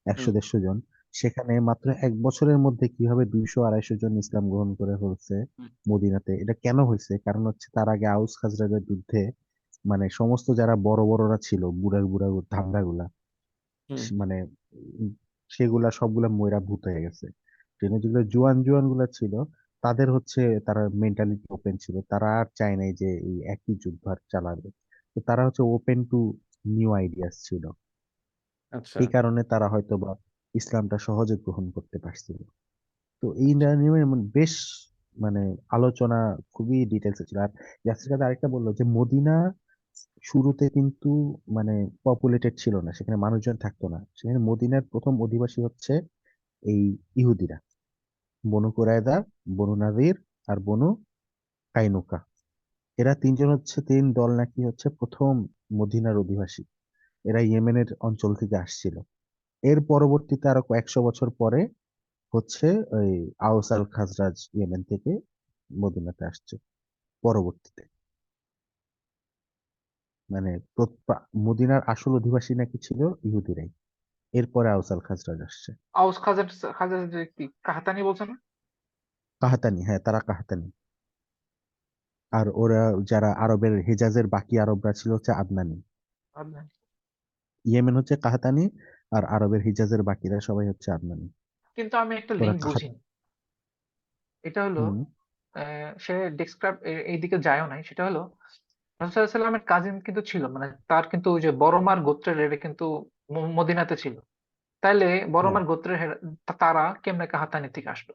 হুম, ১০০-১৫০ জন, সেখানে মাত্র ১ বছরের মধ্যে কিভাবে ২০০-২৫০ জন ইসলাম গ্রহণ করে ফেলছে হুম, মদিনাতে। এটা কেন হয়েছে? কারণ হচ্ছে তার আগে আউস খাজরাজের যুদ্ধে মানে সমস্ত যারা বড় বড়রা ছিল, বুড়া বুড়া ধামড়া গুলা, হুম মানে উম সেগুলা সবগুলা মইরা ভূত হয়ে গেছে। ট্রেনে যেগুলো জুয়ান জুয়ান গুলা ছিল তাদের হচ্ছে তারা মেন্টালিটি ওপেন ছিল, তারা আর চায় নাই যে এই একই যুদ্ধ আর চালাবে। তো তারা হচ্ছে ওপেন টু নিউ আইডিয়াস ছিল। আচ্ছা এই কারণে তারা হয়তো বা ইসলামটা সহজে গ্রহণ করতে পারছিল। তো এই নিয়ে বেশ মানে আলোচনা খুবই ডিটেলস ছিল। আর ইয়াসির কাদের আরেকটা বললো যে মদিনা শুরুতে কিন্তু মানে পপুলেটেড ছিল না, সেখানে মানুষজন থাকতো না। সেখানে মদিনার প্রথম অধিবাসী হচ্ছে এই ইহুদিরা, বনু কুরায়দা, বনু নাযির আর বনু কাইনুকা। এরা তিনজন হচ্ছে, তিন দল নাকি হচ্ছে প্রথম মদিনার অধিবাসী। এরা ইয়েমেনের অঞ্চল থেকে আসছিল। এর পরবর্তীতে আরো কয়েকশো বছর পরে হচ্ছে ওই আউস আল খাজরাজ ইয়েমেন থেকে মদিনাতে আসছে পরবর্তীতে। মানে মদিনার আসল অধিবাসী নাকি ছিল ইহুদিরাই, এরপরে আউস আল খাজরাজ আসছে। আউস খাজার খাজার যে কি কাহাতানি বলছে না? কাহাতানি, হ্যাঁ তারা কাহাতানি। আর ওরা যারা আরবের হেজাজের বাকি আরবরা ছিল হচ্ছে আদনানি। আদনান। ইয়েমেন হচ্ছে কাহাতানি, আর আরবের হিজাজের বাকিরা সবাই হচ্ছে আদনানি। কিন্তু আমি একটা ওরা লিঙ্ক বুঝিনি। এটা হলো হুম। সে ডেসক্রাইব এইদিকে যায়ও নাই, সেটা হলো রাসূলুল্লাহ সাল্লামের কাজিন কিন্তু ছিল, মানে তার কিন্তু ওই যে বড়মার গোত্রের এটা কিন্তু মদিনাতে ছিল। তাইলে হ্যাঁ, বড়মার গোত্রের তারা কেমনে কাহাতানি থেকে আসলো?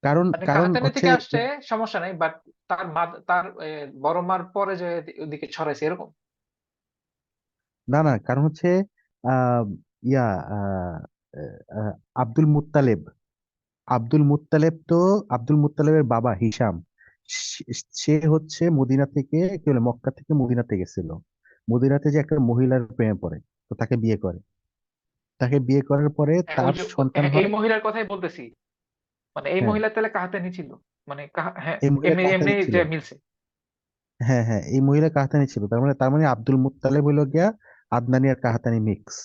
কারণ মানে কারণ কাহাতানি হচ্ছে থেকে আসছে সমস্যা নাই, বাট তার তার বড়মার পরে যে ওদিকে ছড়াইছে এরকম। না না, কারণ হচ্ছে আহ ইয়া আহ আহ, আব্দুল মুত্তালেব, আব্দুল মুত্তালেব তো আব্দুল মুত্তালেবের বাবা হিশাম, সে সে হচ্ছে মদিনা থেকে কি বলে মক্কা থেকে মদিনাতে গেছিল। মদিনাতে যে একটা মহিলার প্রেমে পড়ে, তো তাকে বিয়ে করে। তাকে বিয়ে করার পরে হ্যাঁ, ওই তার যে সন্তান এই হয়। মহিলার কথাই বলতেছি। মানে এই হ্যাঁ, মহিলা তাহলে কাহাতানি ছিল, মানে হ্যাঁ, এই মহিলা এমনি এমনি কাহতানি ছিল। যে মিলছে। হ্যাঁ হ্যাঁ, এই মহিলা কাহতানি ছিল, তার মানে আব্দুল মুত্তালেব হইলো গিয়া আদনানি আর কাহতানি মিক্স।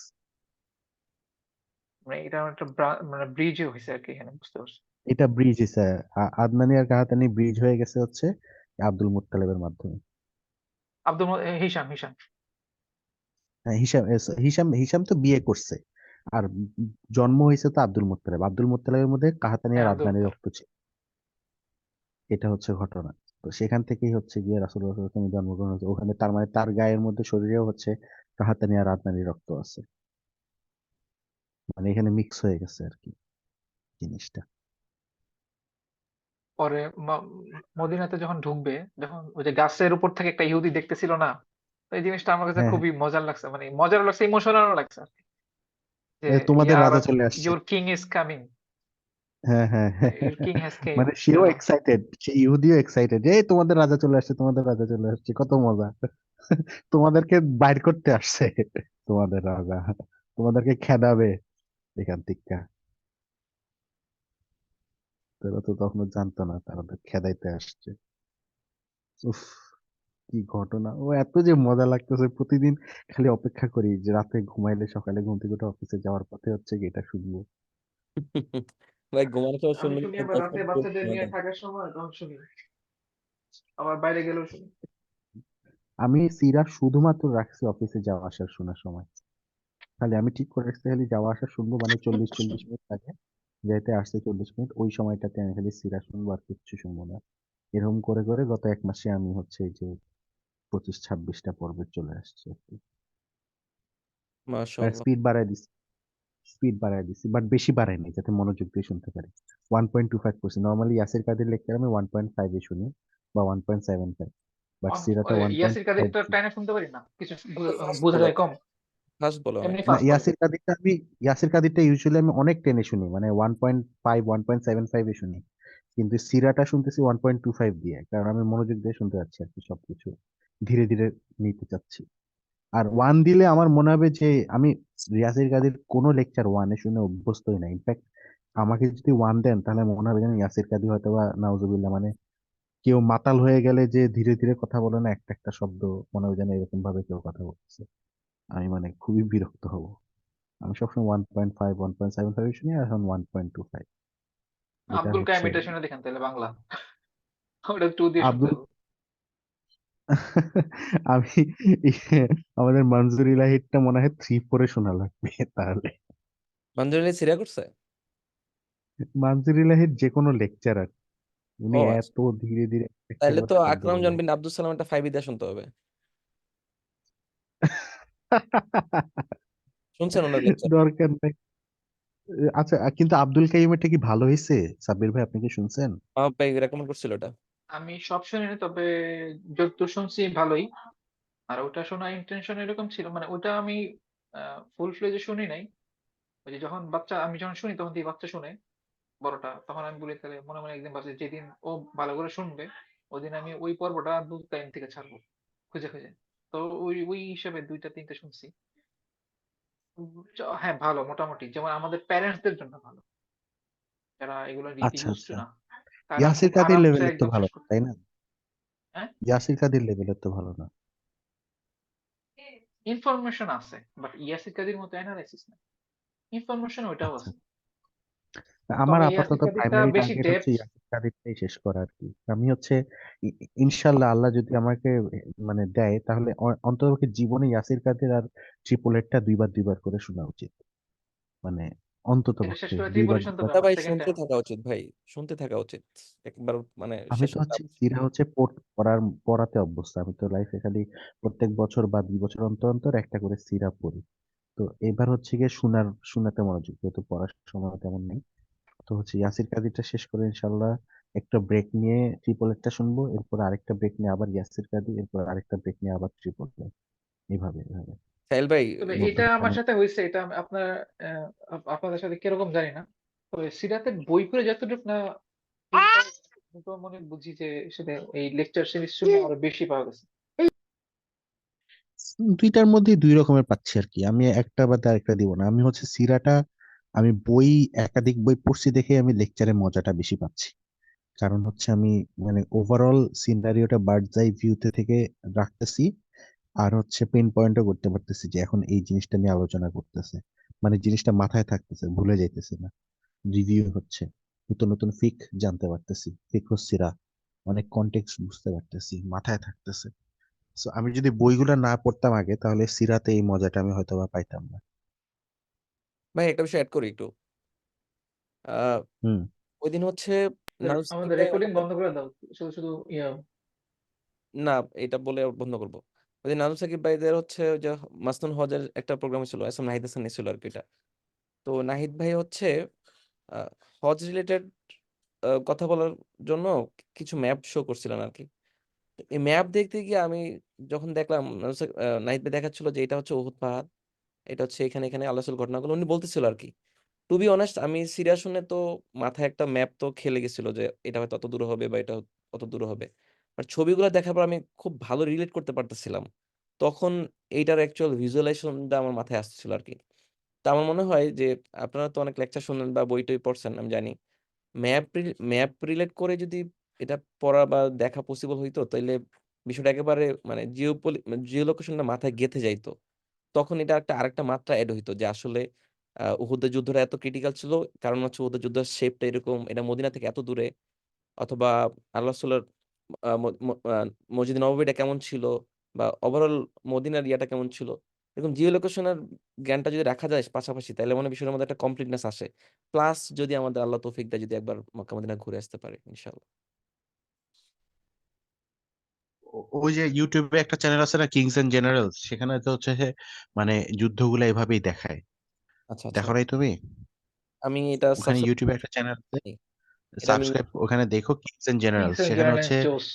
মানে এটা একটা মানে ব্রিজে হয়েছে আর কি, এখানে বুঝতে পারছি। এটা ব্রিজ হয়েছে, আদনানি আর কাহতানি ব্রিজ হয়ে গেছে হচ্ছে আব্দুল মুত্তালেবের মাধ্যমে। হিসাম হিসাম। হ্যাঁ, হিসাম হিসাম হিসাম তো বিয়ে করছে। আর জন্ম হয়েছে তো আব্দুল মুত্তালেব, আব্দুল মুত্তালেবের মধ্যে কাহাতানি আর হ্যাঁ, আব্দুল আদনানি মুত্তালিব। রক্ত ছিল। এটা হচ্ছে ঘটনা। তো সেখান থেকেই হচ্ছে গিয়ে রাসূলুল্লাহ সাল্লাল্লাহু আলাইহি ওয়াসাল্লাম জন্মগ্রহণ হয়েছে ওখানে, তার মানে তার গায়ের মধ্যে শরীরেও হচ্ছে কাহাতানি আর আদনানি রক্ত আছে। মানে এখানে মিক্স হয়ে গেছে আর কি জিনিসটা। পরে মদিনাতে যখন ঢুকবে, যখন ওই যে গাছের উপর থেকে একটা ইহুদি দেখতেছিল না, তো এই জিনিসটা আমার কাছে হ্যাঁ হ্যাঁ, খুবই মজার লাগছে, মানে মজার লাগছে, ইমোশনালও লাগছে আর কি। যে তোমাদের ইয়া রাজা চলে আসছে। ইউর কিং ইজ কামিং, হ্যাঁ হ্যাঁ হ্যাঁ, ইউর কিং হ্যাজ কেম। মানে সেও এক্সাইটেড, সে ইহুদিও এক্সাইটেড, এই তোমাদের রাজা চলে আসছে, তোমাদের রাজা চলে আসছে, কত মজা। তোমাদেরকে বাইর করতে আসছে, তোমাদের রাজা তোমাদেরকে খেদাবে এখান থেকে। তারা তো তখনও জানতো না তারা তো খেদাইতে আসছে। উফ, কি ঘটনা! ও এত যে মজা লাগতেছে প্রতিদিন, খালি অপেক্ষা করি যে রাতে ঘুমাইলে সকালে ঘুম থেকে উঠে অফিসে যাওয়ার পথে হচ্ছে কি এটা শুনবো। ভাই ঘুমানোর সময় আমি শুনলে শুনি, কিন্তু আবার দশ রাতে মিনিট পর বাচ্চাদের ঘুমায় নিয়ে না। থাকার সময় তখন শুনি, আবার বাইরে গেলেও শুনি। আমি সিরা শুধুমাত্র রাখছি অফিসে যাওয়া আসার শোনার সময়। খালি আমি ঠিক করে রাখছি খালি যাওয়া আসা শুনবো, মানে 40-40 মিনিট থাকে, যেতে আসতে 40 মিনিট, ওই সময়টাতে আমি খালি সিরা শুনবো আর কিচ্ছু শুনবো না। এরকম করে করে গত 1 মাসে আমি হচ্ছে এই যে 25-26টা পর্বে চলে আসছে আর কি। আর মাশাআল্লাহ। স্পিড বাড়ায় দিছি বাট বেশি বাড়াই নাই, যাতে মনোযোগ দিয়ে শুনতে পারি। 1.25 করছি, নর্মালি ইয়াসির কাদের লেকচার আমি 1.5 শুনি বা 1.75, বাট সিরাটা ওয়ান পয়েন্ট ইয়াসির ফাইভ কাদেরটা টাইনা শুনতে পারি না, কিছু ফাস্ট বোঝা বলে যায় কম, ফাস্ট বলে অনেক। এমনি না, ফাস্ট বলে। ইয়াসির কাদিরটা ইউজুয়ালি আমি অনেক টেনে শুনি, মানে 1.5 1.75 শুনি। কিন্তু সিরাটা শুনতেছি 1.25 দিয়ে, কারণ আমি মনোযোগ দিয়ে শুনতে চাচ্ছি আর কি, সবকিছু ধীরে ধীরে নিতে চাচ্ছি। আর ওয়ান দিলে আমার মনে হবে যে আমি ইয়াসির কাদির কোনো লেকচার ওয়ানে শুনে অভ্যস্তই না। ইনফ্যাক্ট আমাকে যদি ওয়ান দেন তাহলে মনে হবে যেন ইয়াসির কাদি হয়তো বা নাউজুবিল্লাহ, মানে কেউ মাতাল হয়ে গেলে যে ধীরে ধীরে কথা বলে না, একটা একটা শব্দ মনে হয় যেন এরকম ভাবে কেউ কথা বলছে। আমি মানে খুবই বিরক্ত হব। আমি সবসময় 1.5 1.75 শুনি, আর এখন 1.25। এটা আব্দুল কাইম হচ্ছে এটা শুনে দেখেন তাহলে বাংলা, ওটা 2 দিয়ে শুনতে আব্দুল হবে। আমি আমাদের মনজুর ইলাহিরটা মনে হয় 3-4 শোনা লাগবে তাহলে। মানজুর সিরা করছে? মনজুর ইলাহির যে কোনো লেকচারার, উনি ও আচ্ছা, এত ধীরে ধীরে একটা তাহলে তো কথা শব্দ আকরাম বলে। জন বিন আব্দুল সালাম একটা 5 দিয়ে শুনতে হবে। শুনছেন ওনার লেকচার? দরকার নাই। আচ্ছা, কিন্তু আব্দুল কাইমেরটা কি ভালো হয়েছে? সাব্বির ভাই, আপনি কি শুনছেন? আমার ভাই রেকমেন্ড করছিল এটা। আমি সব শুনিনি, তবে যতদূর শুনছি ভালোই। আর ওটা শোনার ইন্টেনশন এরকম ছিল, মানে ওটা আমি ফুল ফ্লেজে শুনি নাই। ওই যে যখন আমি যখন শুনি তখন দিয়ে বাচ্চা শুনে বড়টা, তখন আমি বলি তাহলে মনে মনে একদিন ভাবছি যেদিন ও ভালো করে শুনবে ওদিন আমি ওই পর্বটা আব্দুল কাইম থেকে ছাড়বো খুঁজে খুঁজে। তো ওই ওই হিসেবে 2টা 3টা শুনছি। হ্যাঁ, ভালো মোটামুটি, যেমন আমাদের প্যারেন্টসদের জন্য ভালো, যারা এগুলো রীতি আচ্ছা ইউজ টু আচ্ছা, না, তারা খুব ইয়াসির কাদির আরামসে লেভেলের তো একদম ভালো শেষ না, করতে তাই পারে। না? হ্যাঁ, ইয়াসির কাদির লেভেলের তো ভালো না। ইনফরমেশন আছে, বাট ইয়াসির কাদির মতো অ্যানালাইসিস না। ইনফরমেশন ওইটাও আচ্ছা, আছে, আমার তবে ইয়াসির আপাতত কাদিরটা প্রাইমারি বেশি টার্গেট হচ্ছে ডেপথ। ইয়াসির কাদিরটাই শেষ করা আর কি। আমি হচ্ছে ইনশাল্লাহ, আল্লাহ যদি আমাকে মানে দেয়, তাহলে অন্ততপক্ষে জীবনে ইয়াসির কাদের আর ট্রিপলেটটা 2বার করে শোনা উচিত। মানে অন্তত এটা শেষ পক্ষে করে 2বার ত্রিপলিশন দুবার। তবে তা আমার ভাই সেকেন্ড শুনতে টাইম। থাকা উচিত ভাই, শুনতে থাকা উচিত একবার, মানে আমি শেষ তো করা হচ্ছে উচিত। সিরা হচ্ছে পড়াতে অভ্যস্ত। আমি তো লাইফে খালি প্রত্যেক বছর বা 2 বছর অন্তর অন্তর একটা করে সিরা পড়ি। তো এবার হচ্ছে গিয়ে শোনাতে মনোযোগ, যেহেতু পড়ার সময় তেমন নেই। তো হচ্ছে ইয়াসির কাদিরটা শেষ করে ইনশাল্লাহ একটা ব্রেক নিয়ে ট্রিপলেটটা শুনবো, এরপর আরেকটা ব্রেক নিয়ে আবার ইয়াসির কাদির, এরপর আরেকটা ব্রেক নিয়ে আবার ট্রিপলেট। এইভাবে এইভাবে সাহেল ভাই, তবে এটা মধ্যখানে আমার সাথে হয়েছে, এটা আপনার আপনাদের সাথে কিরকম জানি না। তবে সিরাতের বই পড়ে যতটুকু না আমি তো মনে বুঝি যে সেটা এই লেকচার সিরিজ শুনে আরো বেশি পাওয়া গেছে। দুইটার মধ্যে 2 রকমের পাচ্ছি আর কি। আমি একটা বা আরেকটা দিব না। আমি হচ্ছে সিরাটা, আমি একাধিক বই পড়ছি দেখে আমি লেকচারে মজাটা বেশি পাচ্ছি। কারণ হচ্ছে আমি মানে ওভারঅল সিনারিওটা বার্ডস আই ভিউতে থেকে রাখতেছি। আর হচ্ছে পেন পয়েন্টও করতে পারতেছি যে এখন এই জিনিসটা নিয়ে আলোচনা করতেছে, মানে জিনিসটা মাথায় থাকতেছে, ভুলে যাইতেছে না। রিভিউ হচ্ছে, নতুন নতুন ফিক জানতে পারতেছি, ফিক হচ্ছিরা, অনেক কন্টেক্সট বুঝতে পারতেছি, মাথায় থাকতেছে। সো আমি যদি বইগুলো না পড়তাম আগে, তাহলে সিরাতে এই মজাটা আমি হয়তো বা পাইতাম না। ভাই একটা বিষয় অ্যাড করি একটু। আহ হুম। ওই দিন হচ্ছে নানু সাকিব আমাদের ভাই রেকর্ডিং আমাদের, বন্ধ করে দাও, শুধু শুধু ইয়া। না এটা বলে বন্ধ করবো। ওই দিন নানু সাকিব ভাইদের হচ্ছে ওই যে মাসনুন হজের একটা প্রোগ্রাম ছিল, এস এম নাহিদ হাসান ছিল আর কি এটা। তো নাহিদ ভাই হচ্ছে হজ রিলেটেড কথা বলার জন্য কিছু ম্যাপ শো করছিলেন আর কি। তো এই ম্যাপ দেখতে গিয়ে আমি যখন দেখলাম নাহিদ ভাই দেখাচ্ছিল যে এটা হচ্ছে উহুদ পাহাড়, এটা হচ্ছে এখানে এখানে আল্লাহ রাসূল ঘটনাগুলো উনি বলতেছিল আর কি। টু বি অনেস্ট, আমি সিরিয়াস শুনে তো মাথায় একটা ম্যাপ তো খেলে গেছিল যে এটা হয়তো অত দূর হবে বা এটা অত দূর হবে। আর ছবিগুলো দেখার পর আমি খুব ভালো রিলেট করতে পারতেছিলাম। তখন এইটার অ্যাকচুয়াল ভিজুয়ালাইজেশনটা আমার মাথায় আসছিল আর কি। তো আমার মনে হয় যে আপনারা তো অনেক লেকচার শুনেন বা বই টই পড়ছেন আমি জানি। ম্যাপ রিলেট করে যদি এটা পড়া বা দেখা পসিবল হইতো, তাইলে বিষয়টা একেবারে মানে জিও লোকেশনটা মাথায় গেঁথে যাইতো। তখন এটা একটা আরেকটা মাত্রা এড হইতো যে আসলে উহুদের যুদ্ধটা এত ক্রিটিক্যাল ছিল, কারণ হচ্ছে উহুদের যুদ্ধের শেপটা এরকম, এটা মদিনা থেকে এত দূরে, অথবা আল্লাহ রাসূলের মসজিদ নববীটা কেমন ছিল, বা ওভারঅল মদিনার ইয়াটা কেমন ছিল, এরকম জিও লোকেশনের জ্ঞানটা যদি রাখা যায় পাশাপাশি, তাহলে মানে বিষয়ের মধ্যে একটা কমপ্লিটনেস আসে। প্লাস যদি আমাদের আল্লাহ তৌফিক দেয় যদি একবার মক্কা মদিনা ঘুরে আসতে পারি ইনশাআল্লাহ। ওই যে ইউটিউবে একটা চ্যানেল আছে না, কিংস এন্ড জেনারেলস, সেখানে তো হচ্ছে যে মানে যুদ্ধগুলো এভাবেই দেখায়। আচ্ছা আচ্ছা, দেখো নাই তুমি? আমি এটা ওখানে সাবস্ক্রাইব ইউটিউবে একটা চ্যানেল আছে, করি, এটা আমি। সাবস্ক্রাইব, ওখানে দেখো kings and kings generals. And সেখানে জেনারেল হচ্ছে, জোস।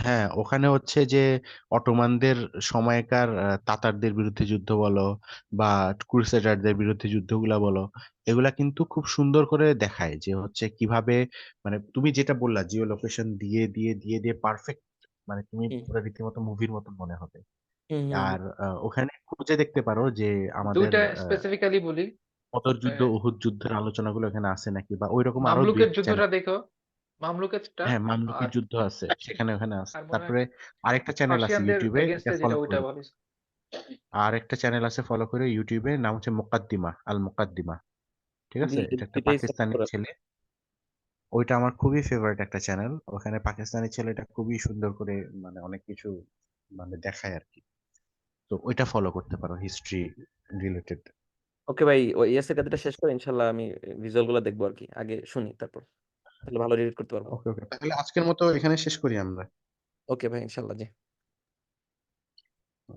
হ্যাঁ, ওখানে হচ্ছে যে অটোমানদের সময়কার তাতারদের বিরুদ্ধে যুদ্ধ বলো বা ক্রুসেডারদের বিরুদ্ধে যুদ্ধগুলা বলো, এগুলা কিন্তু খুব সুন্দর করে দেখায় যে হচ্ছে কিভাবে, মানে তুমি যেটা বললা জিও লোকেশন দিয়ে দিয়ে দিয়ে দিয়ে পারফেক্ট, মানে তুমি হুম পুরো রীতিমতো মুভির মতন মনে হবে। হুম হুম হুম। আর ওখানে খুঁজে দেখতে পারো যে আমাদের দুইটা স্পেসিফিক্যালি বলি। বদর এ, যুদ্ধ, উহুদ যুদ্ধের আলোচনাগুলো এখানে আছে নাকি, বা ওইরকম আরো দুই মামলুকের একটা যুদ্ধটা চ্যানেল। দেখো, মামলুকেরটা। হ্যাঁ, মামলুকের আর যুদ্ধ আছে, সেখানে ওখানে আছে। আর মনে হয় তারপরে আরেকটা চ্যানেল আছে পার্সিয়ানদের ইউটিউবে, এটা এগেনস্টে যেটা ফলো ওইটা করো। বলিস। আর একটা চ্যানেল আছে ফলো করে ইউটিউবে, নাম হচ্ছে মুকাদ্দিমা, আল মুকাদ্দিমা। ঠিক আছে, এটা একটা দুইটাই সাবস্ক্রাইব পাকিস্তানি করা। ছেলে। ওইটা আমার খুবই ফেভারিট একটা চ্যানেল। ওখানে পাকিস্তানি ছেলেটা খুবই সুন্দর করে মানে অনেক কিছু মানে দেখায় আর কি। তো ওইটা ফলো করতে পারো, হিস্ট্রি রিলেটেড। ওকে ভাই, ওই ইয়াসের কাজটা শেষ করে ইনশাল্লাহ আমি ভিজুয়াল গুলো দেখবো আর কি, আগে শুনি তারপর তাহলে ভালো রিড করতে পারবো। ওকে ওকে। তাহলে আজকের মতো এখানে শেষ করি আমরা। ওকে ভাই, ইনশাল্লাহ জি।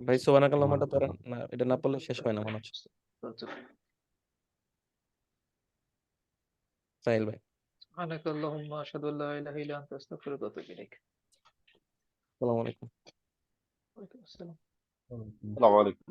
ভাই সুবহানাকাল্লাহুম্মা তোমার পড়েন না, এটা না পড়লে শেষ হয় না মনে হচ্ছে। সাহিল ভাই, سبحانك اللهم أشهد أن لا إله إلا أنت أستغفرك وأتوب إليك. আসসালামু আলাইকুম। وعليكم السلام. হুম, হুম। السلام عليكم.